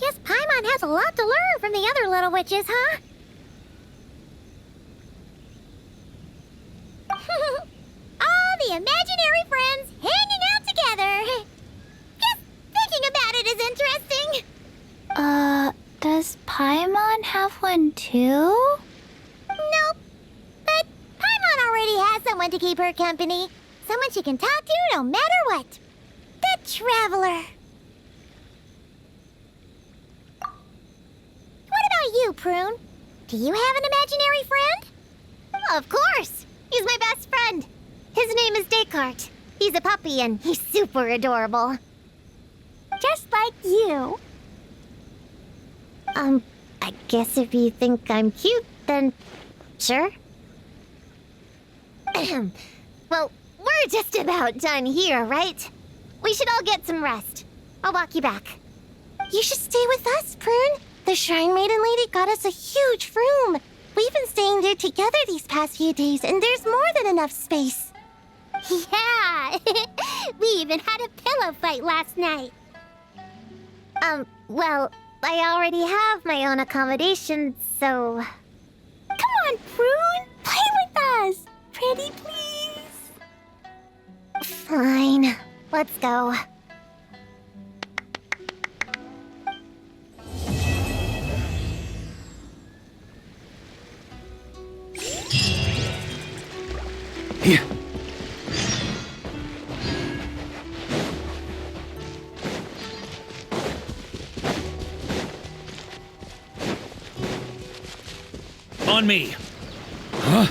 Guess Paimon has a lot to learn from the other little witches, huh? All the imaginary friends hanging out together. Just thinking about it is interesting. Does Paimon have one too? Nope. But Paimon already has someone to keep her company. Someone she can talk to no matter what. The Traveler. What about you, Prune? Do you have an imaginary friend? Of course. He's my best friend. His name is Descartes. He's a puppy and he's super adorable. Just like you. I guess if you think I'm cute, then sure. Well, we're just about done here, right? We should all get some rest. I'll walk you back. You should stay with us, Prune. The Shrine Maiden Lady got us a huge room. We've been staying there together these past few days, and there's more than enough space. Yeah. We even had a pillow fight last night. Well, I already have my own accommodation, so... Come on, Prune. Play with us. Pretty please. Fine. Let's go. Here. On me. Huh?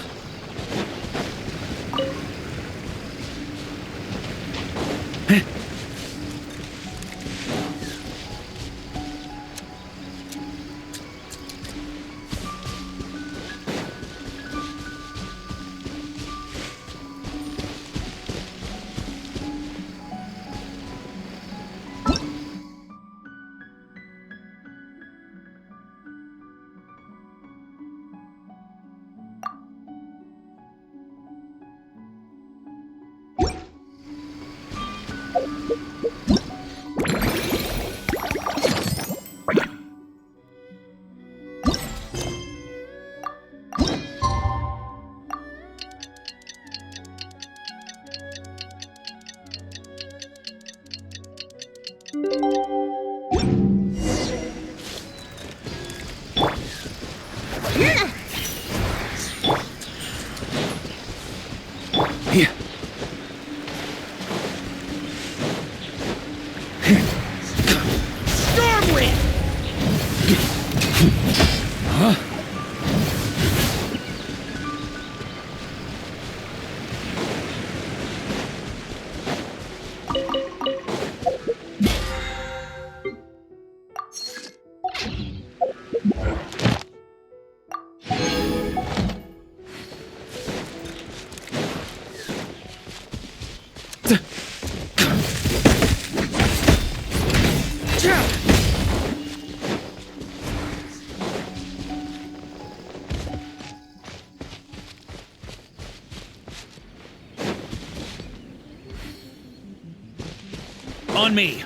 On me.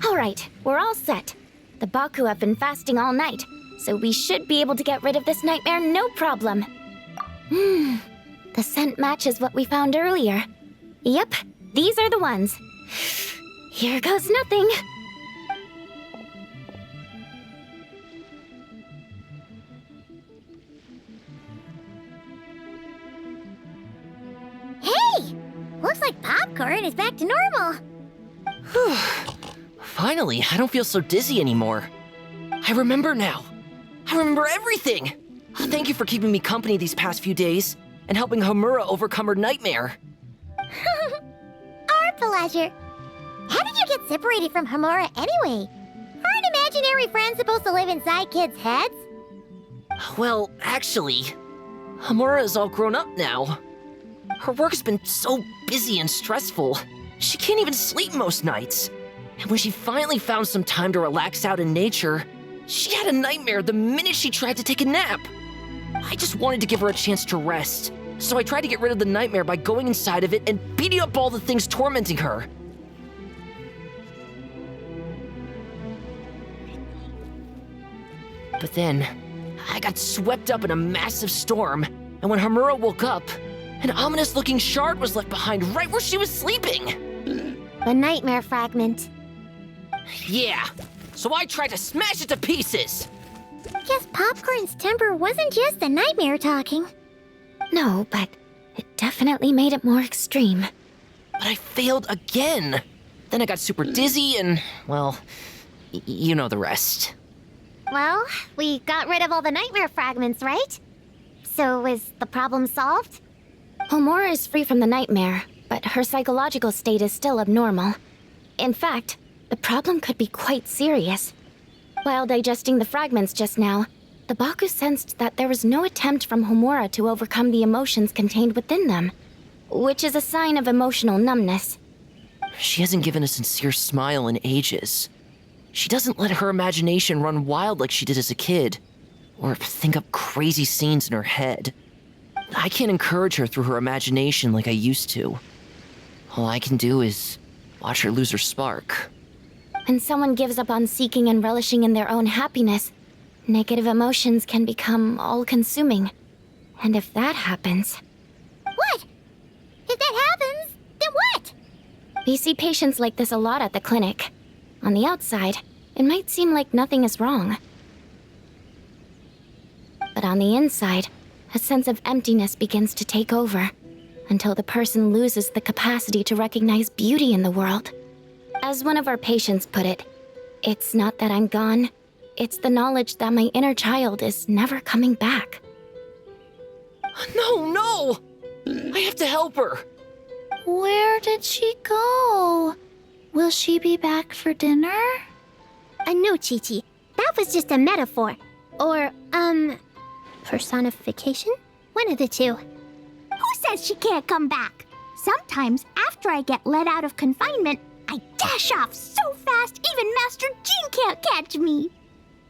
All right, we're all set. The Baku have been fasting all night, so we should be able to get rid of this nightmare no problem. The scent matches what we found earlier. Yep, these are the ones. Here goes nothing. Hey! Looks like popcorn is back to normal. Finally, I don't feel so dizzy anymore. I remember now. I remember everything. Thank you for keeping me company these past few days and helping Homura overcome her nightmare. Our pleasure. How did you get separated from Homura anyway? Aren't imaginary friends supposed to live inside kids' heads? Well, actually, Homura is all grown up now. Her work's been so busy and stressful, she can't even sleep most nights. And when she finally found some time to relax out in nature, she had a nightmare the minute she tried to take a nap. I just wanted to give her a chance to rest, so I tried to get rid of the nightmare by going inside of it and beating up all the things tormenting her. But then, I got swept up in a massive storm, and when Homura woke up, an ominous-looking shard was left behind right where she was sleeping. The nightmare fragment. Yeah, so I tried to smash it to pieces. Guess Popcorn's temper wasn't just the nightmare talking. No, but it definitely made it more extreme. But I failed again. Then I got super dizzy and, well, you know the rest. Well, we got rid of all the nightmare fragments, right? So is the problem solved? Homura is free from the nightmare, but her psychological state is still abnormal. In fact, the problem could be quite serious. While digesting the fragments just now, the Baku sensed that there was no attempt from Homura to overcome the emotions contained within them, which is a sign of emotional numbness. She hasn't given a sincere smile in ages. She doesn't let her imagination run wild like she did as a kid, or think up crazy scenes in her head. I can't encourage her through her imagination like I used to. All I can do is watch her lose her spark. When someone gives up on seeking and relishing in their own happiness, negative emotions can become all-consuming. And if that happens... What? If that happens, then what? We see patients like this a lot at the clinic. On the outside, it might seem like nothing is wrong. But on the inside, a sense of emptiness begins to take over, until the person loses the capacity to recognize beauty in the world. As one of our patients put it, it's not that I'm gone, it's the knowledge that my inner child is never coming back. No! I have to help her! Where did she go? Will she be back for dinner? No, Chi-Chi. That was just a metaphor. Or, personification? One of the two. Who says she can't come back? Sometimes, after I get let out of confinement, I dash off so fast even Master Jean can't catch me.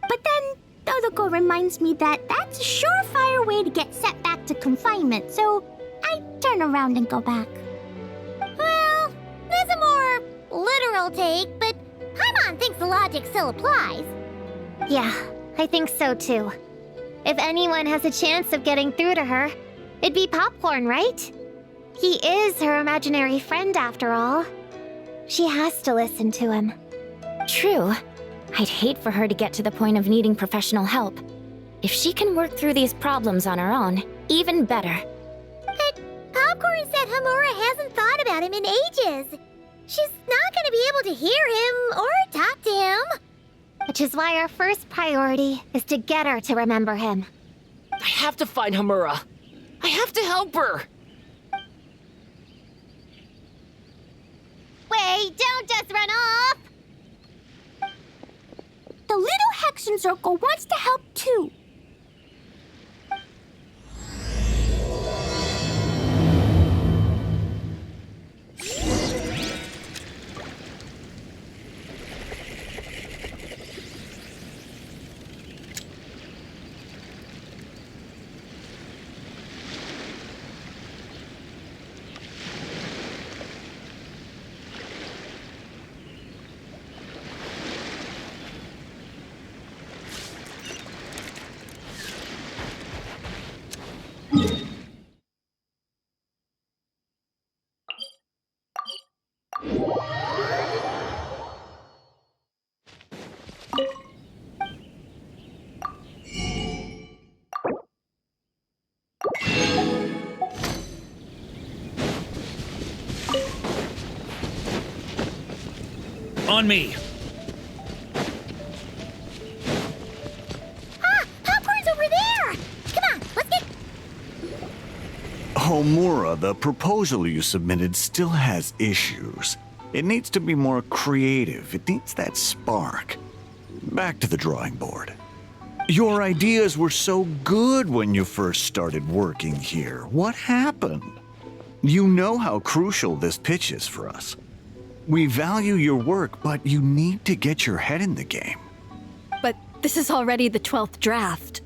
But then, Dodoko reminds me that that's a surefire way to get sent back to confinement, so I turn around and go back. Well, there's a more literal take, but Paimon thinks the logic still applies. Yeah, I think so too. If anyone has a chance of getting through to her, it'd be Popcorn, right? He is her imaginary friend after all. She has to listen to him. True. I'd hate for her to get to the point of needing professional help. If she can work through these problems on her own, even better. But Popcorn said Homura hasn't thought about him in ages. She's not going to be able to hear him or talk to him. Which is why our first priority is to get her to remember him. I have to find Homura. I have to help her. Wait, don't just run off! The little Hexen Circle wants to help too. On me! Popcorn's over there! Come on, let's get... Homura, the proposal you submitted still has issues. It needs to be more creative. It needs that spark. Back to the drawing board. Your ideas were so good when you first started working here. What happened? You know how crucial this pitch is for us. We value your work, but you need to get your head in the game. But this is already the 12th draft.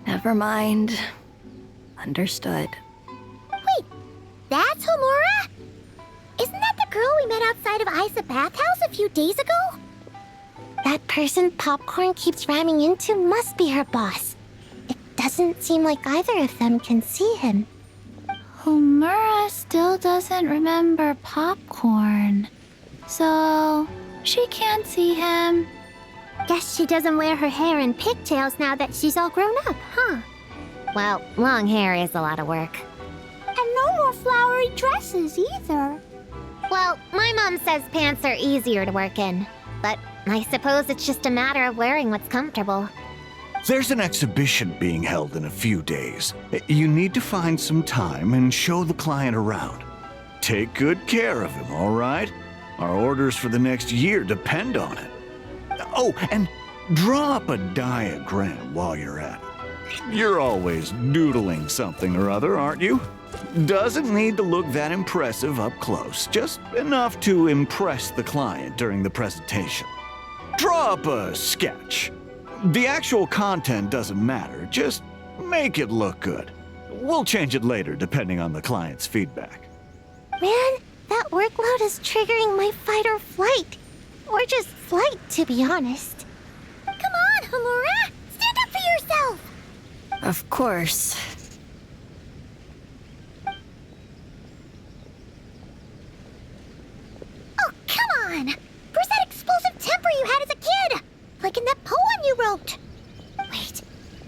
Never mind. Understood. Wait, that's Homura? Isn't that the girl we met outside of Isa Bathhouse a few days ago? That person Popcorn keeps ramming into must be her boss. It doesn't seem like either of them can see him. Homura still doesn't remember Popcorn. So, she can't see him. Guess she doesn't wear her hair in pigtails now that she's all grown up, huh? Well, long hair is a lot of work. And no more flowery dresses either. Well, my mom says pants are easier to work in. But I suppose it's just a matter of wearing what's comfortable. There's an exhibition being held in a few days. You need to find some time and show the client around. Take good care of him, all right? Our orders for the next year depend on it. Oh, and draw up a diagram while you're at it. You're always doodling something or other, aren't you? Doesn't need to look that impressive up close, just enough to impress the client during the presentation. Draw up a sketch. The actual content doesn't matter, just make it look good. We'll change it later depending on the client's feedback. Man, that workload is triggering my fight or flight. Or just flight, to be honest. Come on, Homura! Stand up for yourself! Of course. Oh, come on! Where's that explosive temper you had as a kid? Like in that poem you wrote. Wait,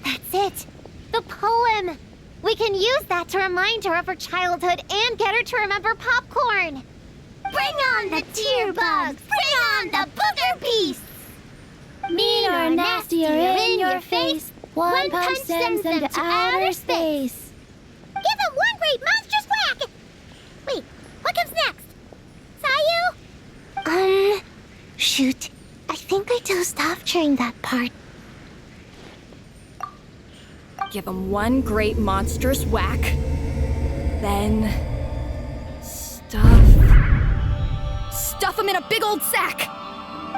that's it. The poem! We can use that to remind her of her childhood and get her to remember Popcorn. Bring on the tear bugs! Bring on the booger beasts! Mean or nasty or in your face, one punch sends them to outer space. Give them one great monstrous whack! Wait, what comes next? Sayu? Shoot. I think I dozed off during that part. Give him one great monstrous whack. Then... Stuff him in a big old sack!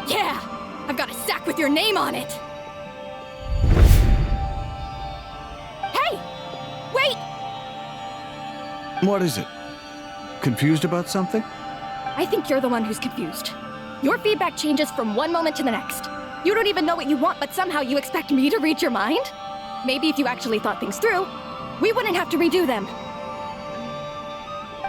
Yeah! I've got a sack with your name on it! Hey! Wait! What is it? Confused about something? I think you're the one who's confused. Your feedback changes from one moment to the next. You don't even know what you want, but somehow you expect me to read your mind? Maybe if you actually thought things through, we wouldn't have to redo them.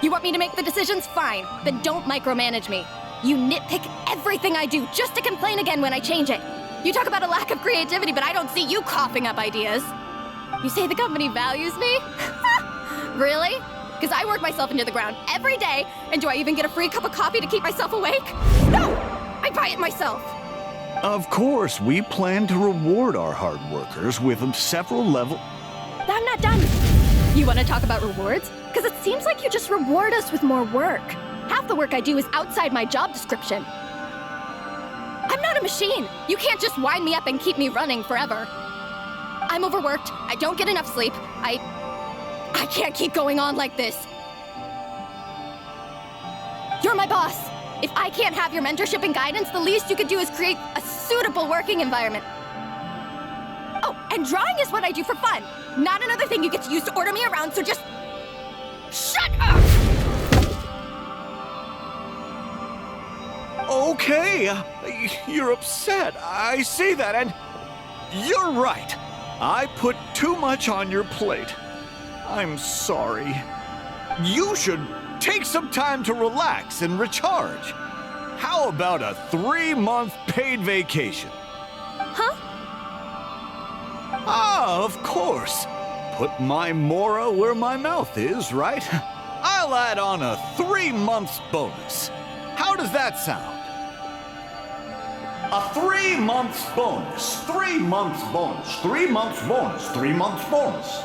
You want me to make the decisions? Fine. Then don't micromanage me. You nitpick everything I do just to complain again when I change it. You talk about a lack of creativity, but I don't see you coughing up ideas. You say the company values me? Really? Because I work myself into the ground every day, and do I even get a free cup of coffee to keep myself awake? No! I buy it myself. Of course, we plan to reward our hard workers with several level... I'm not done. You want to talk about rewards? Because it seems like you just reward us with more work. Half the work I do is outside my job description. I'm not a machine. You can't just wind me up and keep me running forever. I'm overworked. I don't get enough sleep. I can't keep going on like this. You're my boss. If I can't have your mentorship and guidance, the least you could do is create a suitable working environment. Oh, and drawing is what I do for fun. Not another thing you get to use to order me around, so just... shut up! Okay, you're upset. I see that, and you're right. I put too much on your plate. I'm sorry. You should take some time to relax and recharge. How about a 3-month paid vacation? Huh? Ah, of course. Put my Mora where my mouth is, right? I'll I'll add on a 3-month bonus. How does that sound? A 3-month bonus. 3 months bonus. 3 months bonus. 3 months bonus.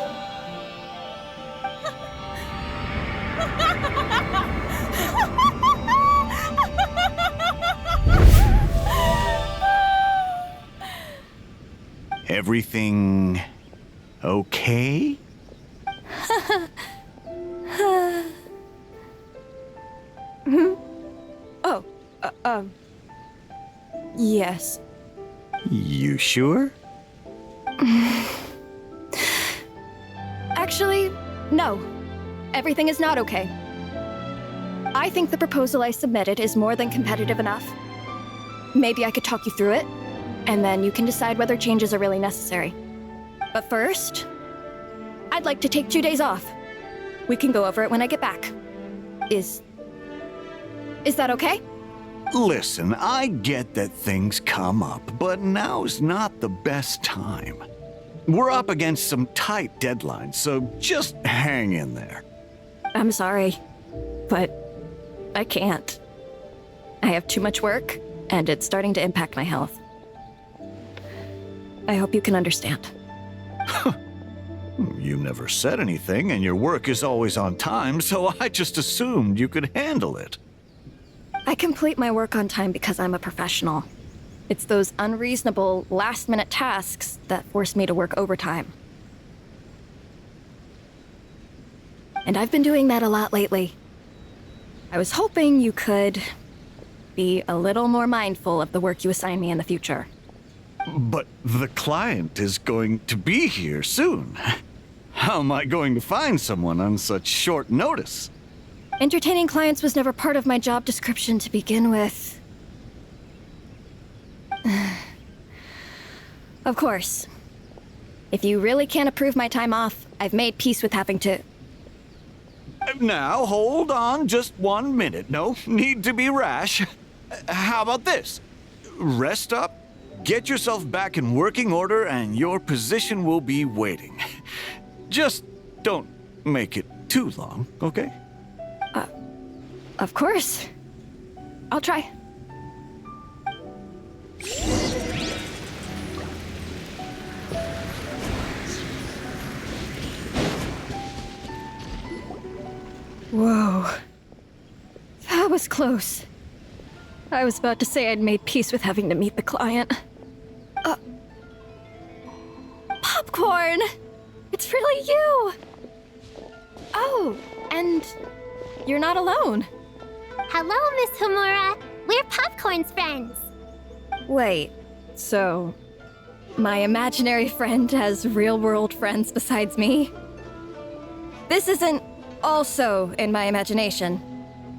Everything okay? Oh, yes. You sure? Actually, no. Everything is not okay. I think the proposal I submitted is more than competitive enough. Maybe I could talk you through it, and then you can decide whether changes are really necessary. But first, I'd like to take 2 days off. We can go over it when I get back. Is that okay? Listen, I get that things come up, but now's not the best time. We're up against some tight deadlines, so just hang in there. I'm sorry, but I can't. I have too much work, and it's starting to impact my health. I hope you can understand. You never said anything, and your work is always on time, so I just assumed you could handle it. I complete my work on time because I'm a professional. It's those unreasonable, last-minute tasks that force me to work overtime. And I've been doing that a lot lately. I was hoping you could be a little more mindful of the work you assign me in the future. But the client is going to be here soon. How am I going to find someone on such short notice? Entertaining clients was never part of my job description to begin with. Of course. If you really can't approve my time off, I've made peace with having to... Now, hold on just 1 minute. No need to be rash. How about this? Rest up, get yourself back in working order, and your position will be waiting. Just don't make it too long, okay? Of course. I'll try. Whoa. That was close. I was about to say I'd made peace with having to meet the client. Popcorn! It's really you! Oh, and you're not alone. Hello, Miss Homura. We're Popcorn's friends. Wait, so my imaginary friend has real-world friends besides me? This isn't also in my imagination,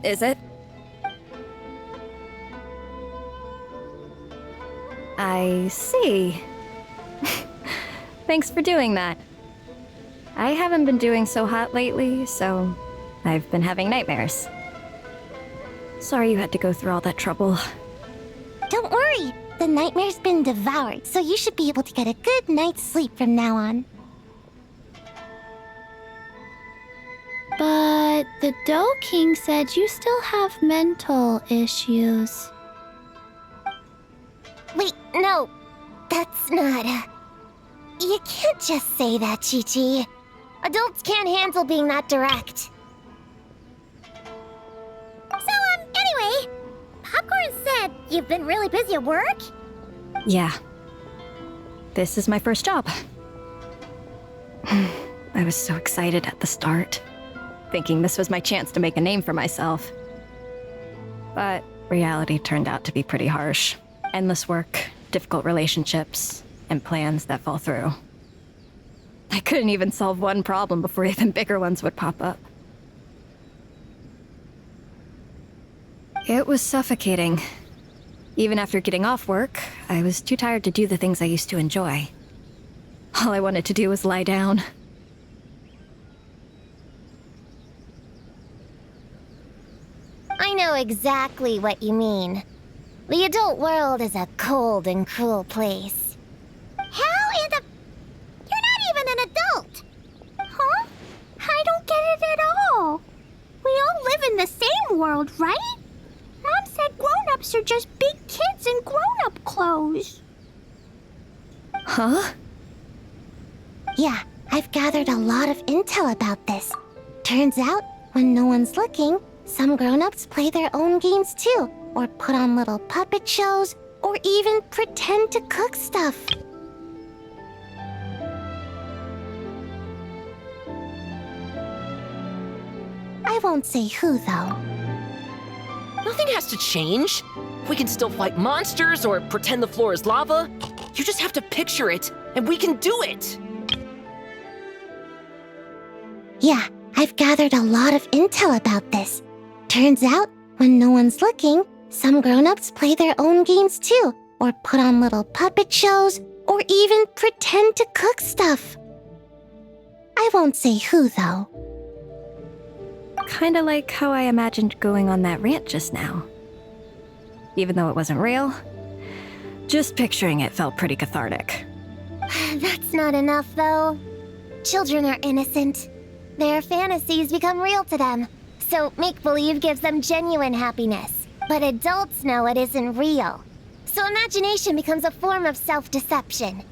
is it? I see. Thanks for doing that. I haven't been doing so hot lately, so I've been having nightmares. Sorry you had to go through all that trouble. Don't worry. The nightmare's been devoured, so you should be able to get a good night's sleep from now on. But the Dough King said you still have mental issues. Wait, no. That's not... You can't just say that, Chi-Chi. Adults can't handle being that direct. So, anyway, Popcorn said you've been really busy at work? Yeah. This is my first job. I was so excited at the start, thinking this was my chance to make a name for myself. But reality turned out to be pretty harsh. Endless work, difficult relationships, and plans that fall through. I couldn't even solve one problem before even bigger ones would pop up. It was suffocating. Even after getting off work, I was too tired to do the things I used to enjoy. All I wanted to do was lie down. I know exactly what you mean. The adult world is a cold and cruel place. How in the... You're not even an adult! Huh? I don't get it at all. We world, right? Mom said grown-ups are just big kids in grown-up clothes. Huh? Yeah, I've gathered a lot of intel about this. Turns out, when no one's looking, some grown-ups play their own games too, or put on little puppet shows, or even pretend to cook stuff. I won't say who, though. Nothing has to change. We can still fight monsters or pretend the floor is lava. You just have to picture it, and we can do it! Yeah, I've gathered a lot of intel about this. Turns out, when no one's looking, some grown-ups play their own games too, or put on little puppet shows, or even pretend to cook stuff. I won't say who, though. Kinda like how I imagined going on that rant just now. Even though it wasn't real, just picturing it felt pretty cathartic. That's not enough, though. Children are innocent. Their fantasies become real to them. So make-believe gives them genuine happiness. But adults know it isn't real. So imagination becomes a form of self-deception.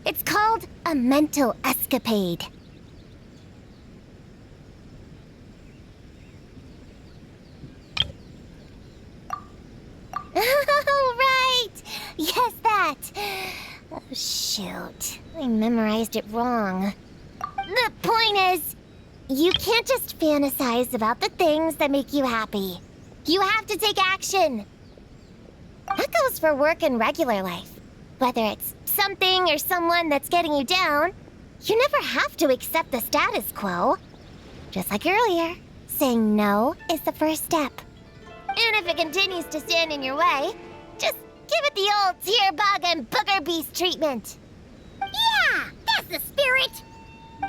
It's called a mental escapade. Oh, right! Yes, that! Oh, shoot. I memorized it wrong. The point is, you can't just fantasize about the things that make you happy. You have to take action. That goes for work and regular life. Whether it's something or someone that's getting you down, you never have to accept the status quo. Just like earlier, saying no is the first step. And if it continues to stand in your way, just give it the old tear bug and booger beast treatment. Yeah, that's the spirit!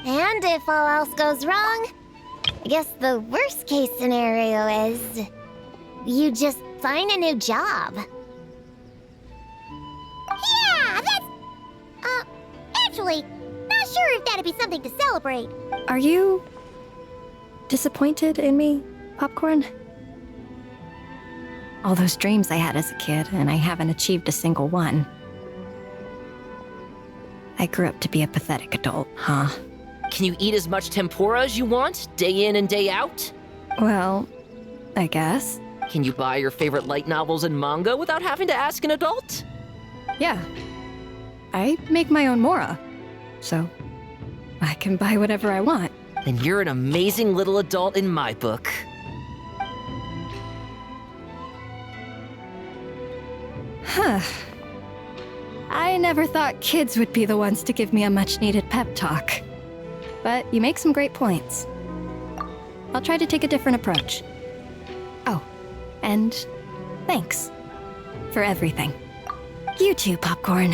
And if all else goes wrong, I guess the worst case scenario is you just find a new job. Yeah, that's... actually, not sure if that'd be something to celebrate. Are you disappointed in me, Popcorn? All those dreams I had as a kid, and I haven't achieved a single one. I grew up to be a pathetic adult, huh? Can you eat as much tempura as you want, day in and day out? Well, I guess. Can you buy your favorite light novels and manga without having to ask an adult? Yeah. I make my own mora, so I can buy whatever I want. Then you're an amazing little adult in my book. Huh. I never thought kids would be the ones to give me a much-needed pep talk. But you make some great points. I'll try to take a different approach. Oh, and thanks for everything. You too, Popcorn.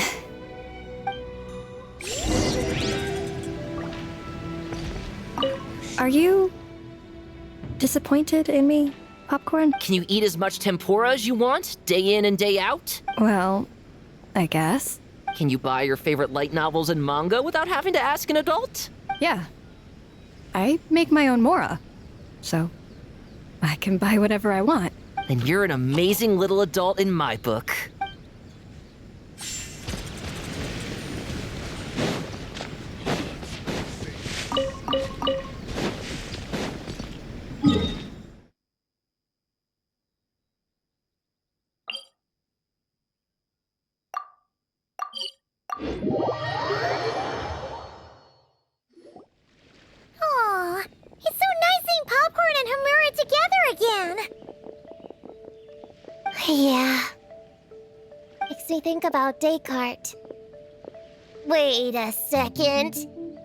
Are you disappointed in me, Popcorn? Can you eat as much tempura as you want, day in and day out? Well, I guess. Can you buy your favorite light novels and manga without having to ask an adult? Yeah. I make my own mora, so I can buy whatever I want. Then you're an amazing little adult in my book. Aw, it's so nice seeing Popcorn and Hamura together again. Yeah. Makes me think about Descartes. Wait a second.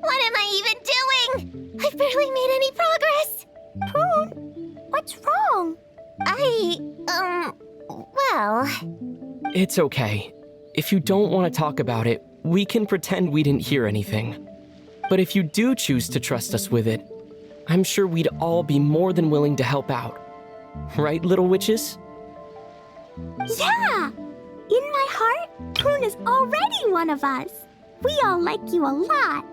What am I even doing? I've barely made any progress. Poon, what's wrong? Well... It's okay. If you don't want to talk about it, we can pretend we didn't hear anything. But if you do choose to trust us with it, I'm sure we'd all be more than willing to help out. Right, little witches? Yeah! In my heart, Poon is already one of us. We all like you a lot.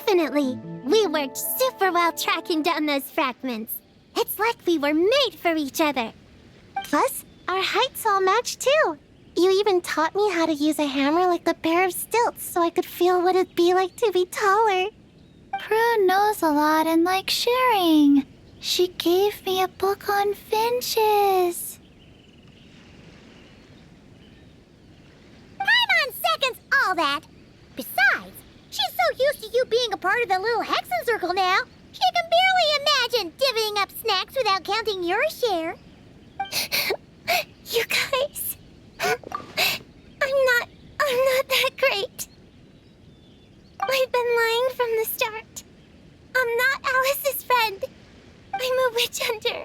Definitely. We worked super well tracking down those fragments. It's like we were made for each other. Plus, our heights all match too. You even taught me how to use a hammer like a pair of stilts so I could feel what it'd be like to be taller. Prue knows a lot and likes sharing. She gave me a book on finches. Paimon seconds all that. Besides, she's so used to you being a part of the little Hexen Circle now, she can barely imagine divvying up snacks without counting your share. You guys, I'm not that great. I've been lying from the start. I'm not Alice's friend. I'm a witch hunter.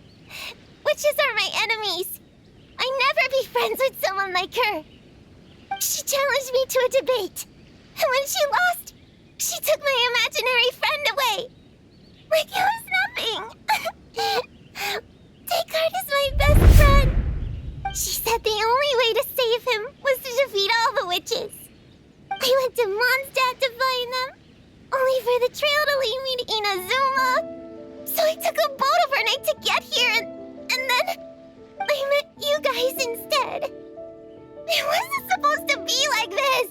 Witches are my enemies. I'd never be friends with someone like her. She challenged me to a debate. And when she lost, she took my imaginary friend away. Like it was nothing. Descartes is my best friend. She said the only way to save him was to defeat all the witches. I went to Mondstadt to find them, only for the trail to lead me to Inazuma. So I took a boat overnight to get here, and then I met you guys instead. It wasn't supposed to be like this.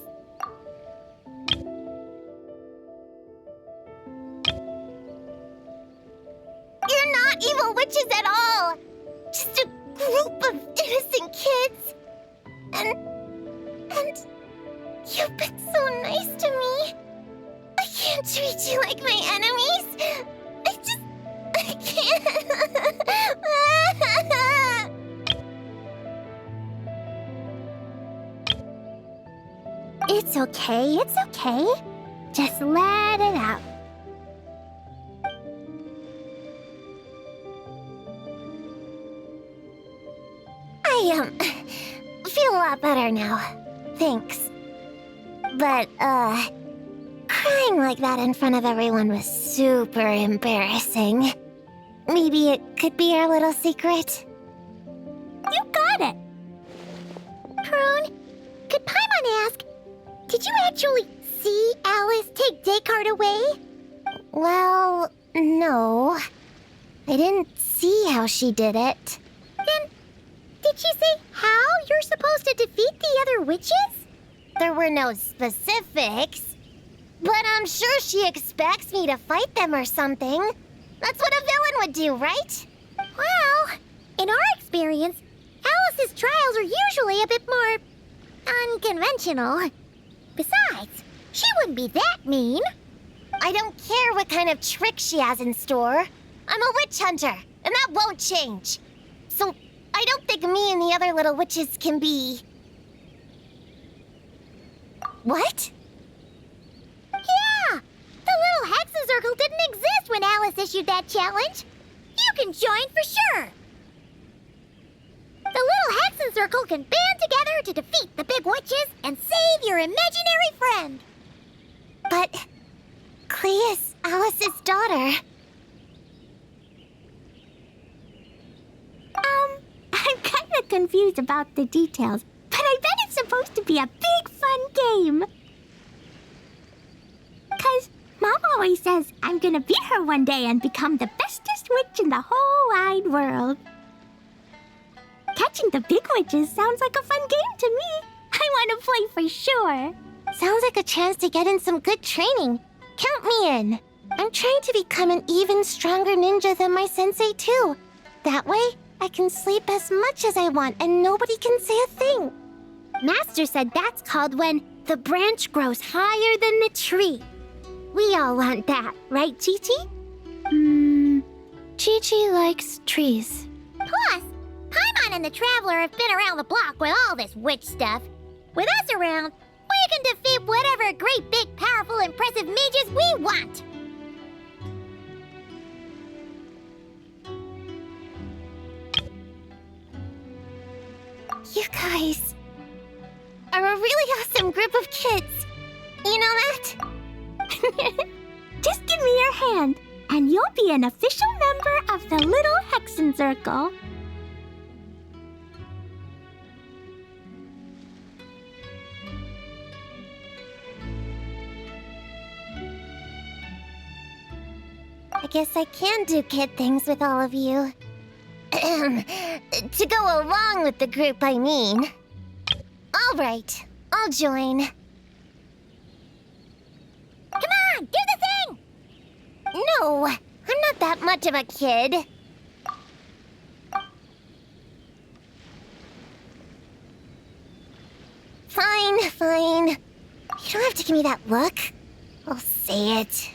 You're not evil witches at all. Just a group of innocent kids. And you've been so nice to me. I can't treat you like my enemies. I can't. It's okay, it's okay. Just let it out. I feel a lot better now. Thanks. But, crying like that in front of everyone was super embarrassing. Maybe it could be our little secret? You got it! Prune, could Paimon ask, did you actually see Alice take Descartes away? Well, no. I didn't see how she did it. Then, did she say how you're supposed to defeat the other witches? There were no specifics. But I'm sure she expects me to fight them or something. That's what a villain would do, right? Well, in our experience, Alice's trials are usually a bit more unconventional. Besides, she wouldn't be that mean. I don't care what kind of trick she has in store. I'm a witch hunter, and that won't change. So I don't think me and the other little witches can be... What? Yeah! The little Hexen Circle didn't exist when Alice issued that challenge. You can join for sure. The little Hexen Circle can band together to defeat the big witches and save your imaginary friend. But Clea's Alice's daughter. I'm kind of confused about the details, but I bet it's supposed to be a big fun game. 'Cause Mom always says I'm gonna beat her one day and become the bestest witch in the whole wide world. Catching the big witches sounds like a fun game to me. I want to play for sure. Sounds like a chance to get in some good training. Count me in. I'm trying to become an even stronger ninja than my sensei, too. That way, I can sleep as much as I want and nobody can say a thing. Master said that's called when the branch grows higher than the tree. We all want that, right, Chi-Chi? Chi-Chi likes trees. Plus, Paimon and the Traveler have been around the block with all this witch stuff. With us around, we can defeat whatever great, big, powerful, impressive mages we want. You guys are a really awesome group of kids. You know that? Just give me your hand, and you'll be an official member of the Little Hexen Circle. I guess I can do kid things with all of you. To go along with the group, I mean. All right, I'll join. Come on, do the thing! No, I'm not that much of a kid. Fine. You don't have to give me that look. I'll say it.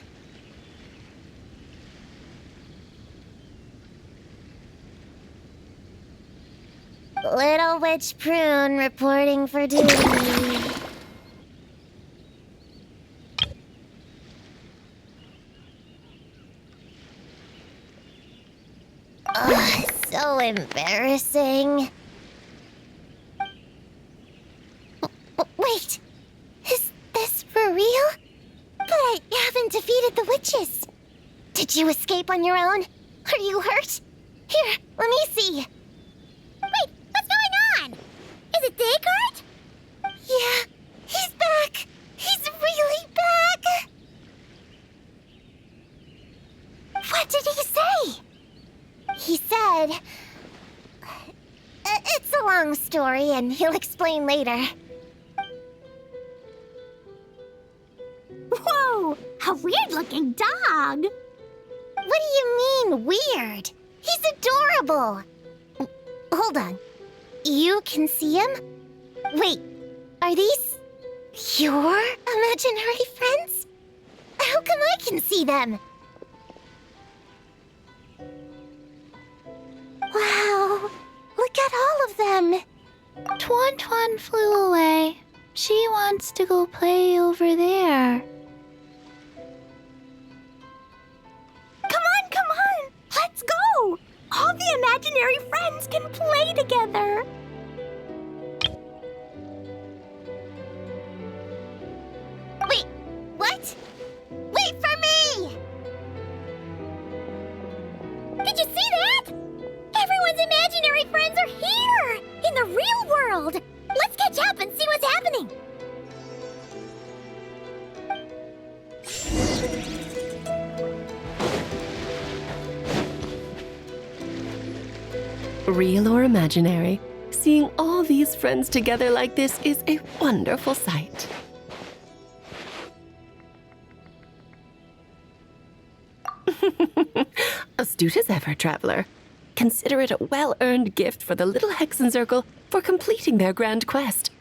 Little Witch Prune reporting for duty. Ugh, so embarrassing. Wait, is this for real? But I haven't defeated the witches. Did you escape on your own? Are you hurt? Here, let me see. Wait, what's going on? Is it Descartes? Yeah, he's back. He's really back. What did he say? He said... it's a long story, and he'll explain later. Whoa! A weird-looking dog! What do you mean, weird? He's adorable! Hold on. You can see him? Wait, are these your imaginary friends? How come I can see them? Wow, look at all of them! Tuan flew away. She wants to go play over there. Come on! Let's go! All the imaginary friends can play together! Wait, what? Wait for me! Did you see that? Everyone's imaginary friends are here! In the real world! Let's catch up and see what's happening! Real or imaginary, seeing all these friends together like this is a wonderful sight. Astute as ever, traveler. Consider it a well-earned gift for the little Hexencircle for completing their grand quest.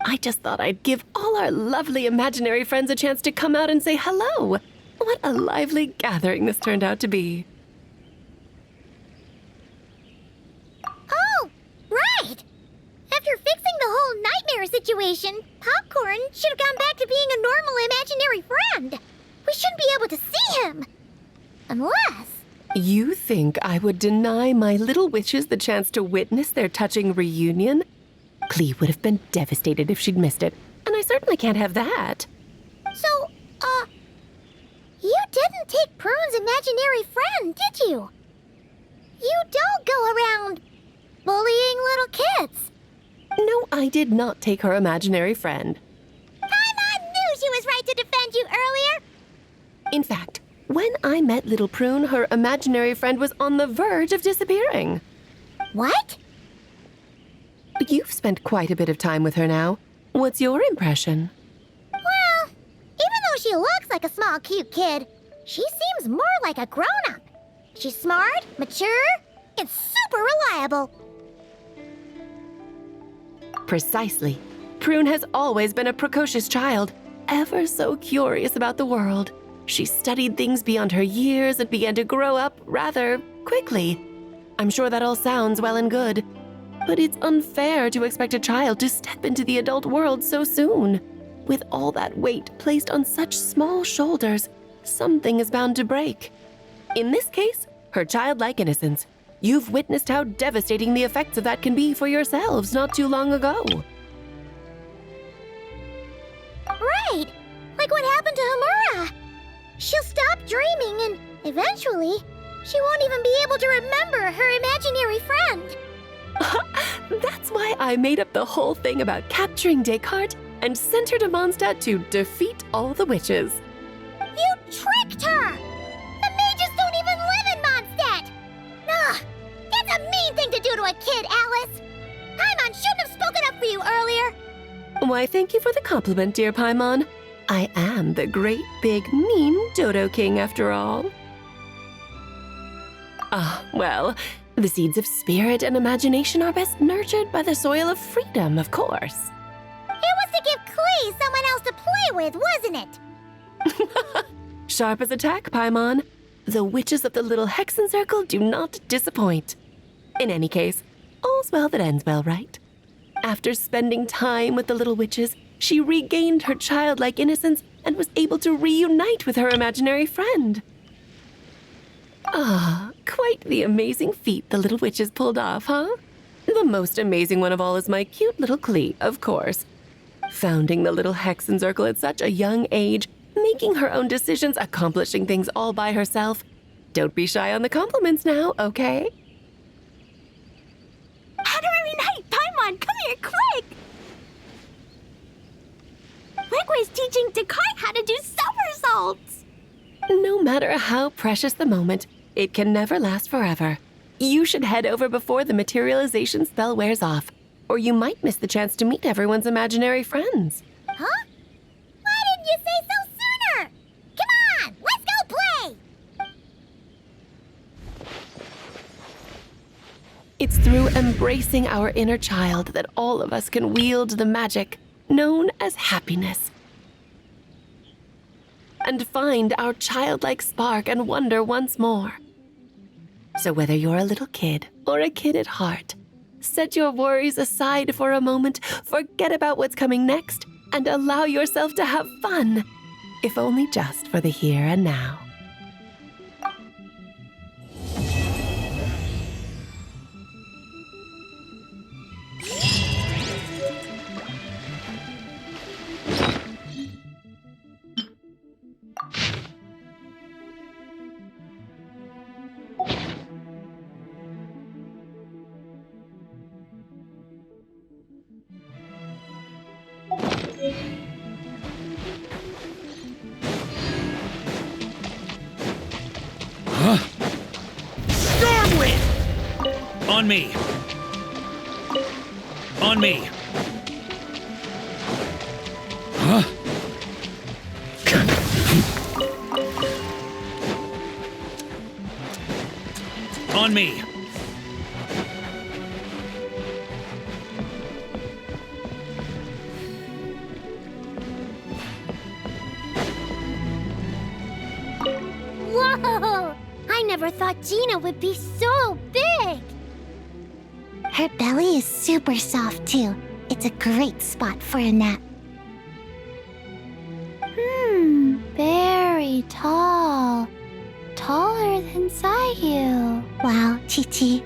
I just thought I'd give all our lovely imaginary friends a chance to come out and say hello. What a lively gathering this turned out to be. Oh, right! After fixing the whole nightmare situation, Popcorn should have gone back to being a normal imaginary friend. We shouldn't be able to see him. Unless... You think I would deny my little witches the chance to witness their touching reunion? Clee would have been devastated if she'd missed it, and I certainly can't have that. So, you didn't take Prune's imaginary friend, did you? You don't go around bullying little kids. No, I did not take her imaginary friend. Paimon knew she was right to defend you earlier. In fact, when I met little Prune, her imaginary friend was on the verge of disappearing. What? You've spent quite a bit of time with her now. What's your impression? Well, even though she looks like a small, cute kid, she seems more like a grown-up. She's smart, mature, and super reliable. Precisely. Prune has always been a precocious child, ever so curious about the world. She studied things beyond her years and began to grow up rather quickly. I'm sure that all sounds well and good, but it's unfair to expect a child to step into the adult world so soon. With all that weight placed on such small shoulders, something is bound to break. In this case, her childlike innocence. You've witnessed how devastating the effects of that can be for yourselves not too long ago. Right, like what happened to Hamura. She'll stop dreaming and eventually, she won't even be able to remember her imaginary friend. That's why I made up the whole thing about capturing Descartes and sent her to Mondstadt to defeat all the witches. You tricked her! The mages don't Why, thank you for the compliment, dear Paimon. I am the great, big, mean Dodo King, after all. Well, the seeds of spirit and imagination are best nurtured by the soil of freedom, of course. It was to give Klee someone else to play with, wasn't it? Sharp as a tack, Paimon. The witches of the little Hexen Circle do not disappoint. In any case, all's well that ends well, right? After spending time with the little witches, she regained her childlike innocence and was able to reunite with her imaginary friend. Quite the amazing feat the little witches pulled off, huh? The most amazing one of all is my cute little Klee, of course. Founding the little Hexen Circle at such a young age, making her own decisions, accomplishing things all by herself. Don't be shy on the compliments now, okay? Honorary Knight, Paimon, come here quick! Wigway's teaching Dekai how to do somersaults! No matter how precious the moment, it can never last forever. You should head over before the materialization spell wears off, or you might miss the chance to meet everyone's imaginary friends. Huh? Why didn't you say so sooner? Come on, let's go play! It's through embracing our inner child that all of us can wield the magic known as happiness and find our childlike spark and wonder once more. So whether you're a little kid or a kid at heart, set your worries aside for a moment, forget about what's coming next, and allow yourself to have fun, if only just for the here and now. Stormwind! On me. On me. Huh? On me. Whoa! I never thought Gina would be so big! Her belly is super soft, too. It's a great spot for a nap. Very tall. Taller than Sayu. Wow, Chi-Chi.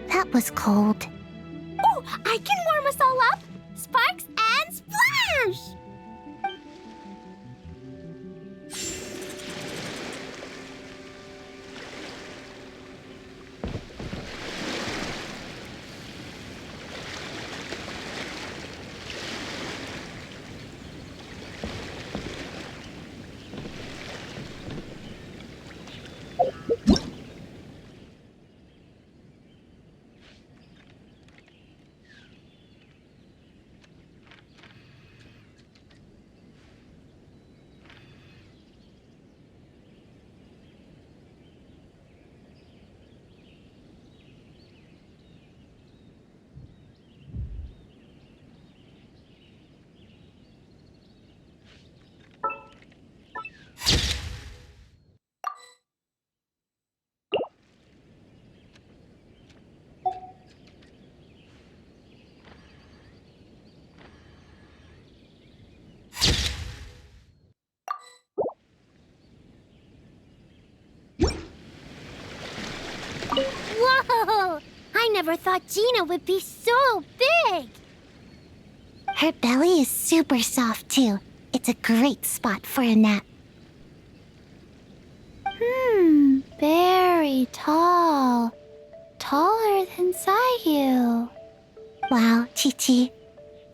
That was cold. Oh, I can warm us all up! Sparks and splash! Whoa! I never thought Gina would be so big! Her belly is super soft, too. It's a great spot for a nap. Very tall. Taller than Sayu. Wow, Chi-Chi.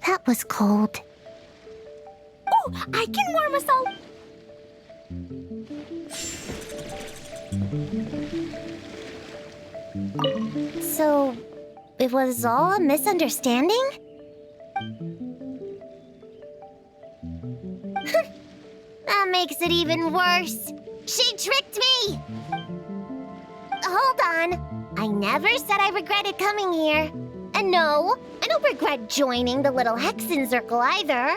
That was cold. Oh, I can warm us all... So, it was all a misunderstanding? makes it even worse. She tricked me! Hold on. I never said I regretted coming here. And no, I don't regret joining the little Hexen Circle either.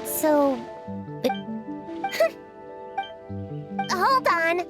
So... hold on.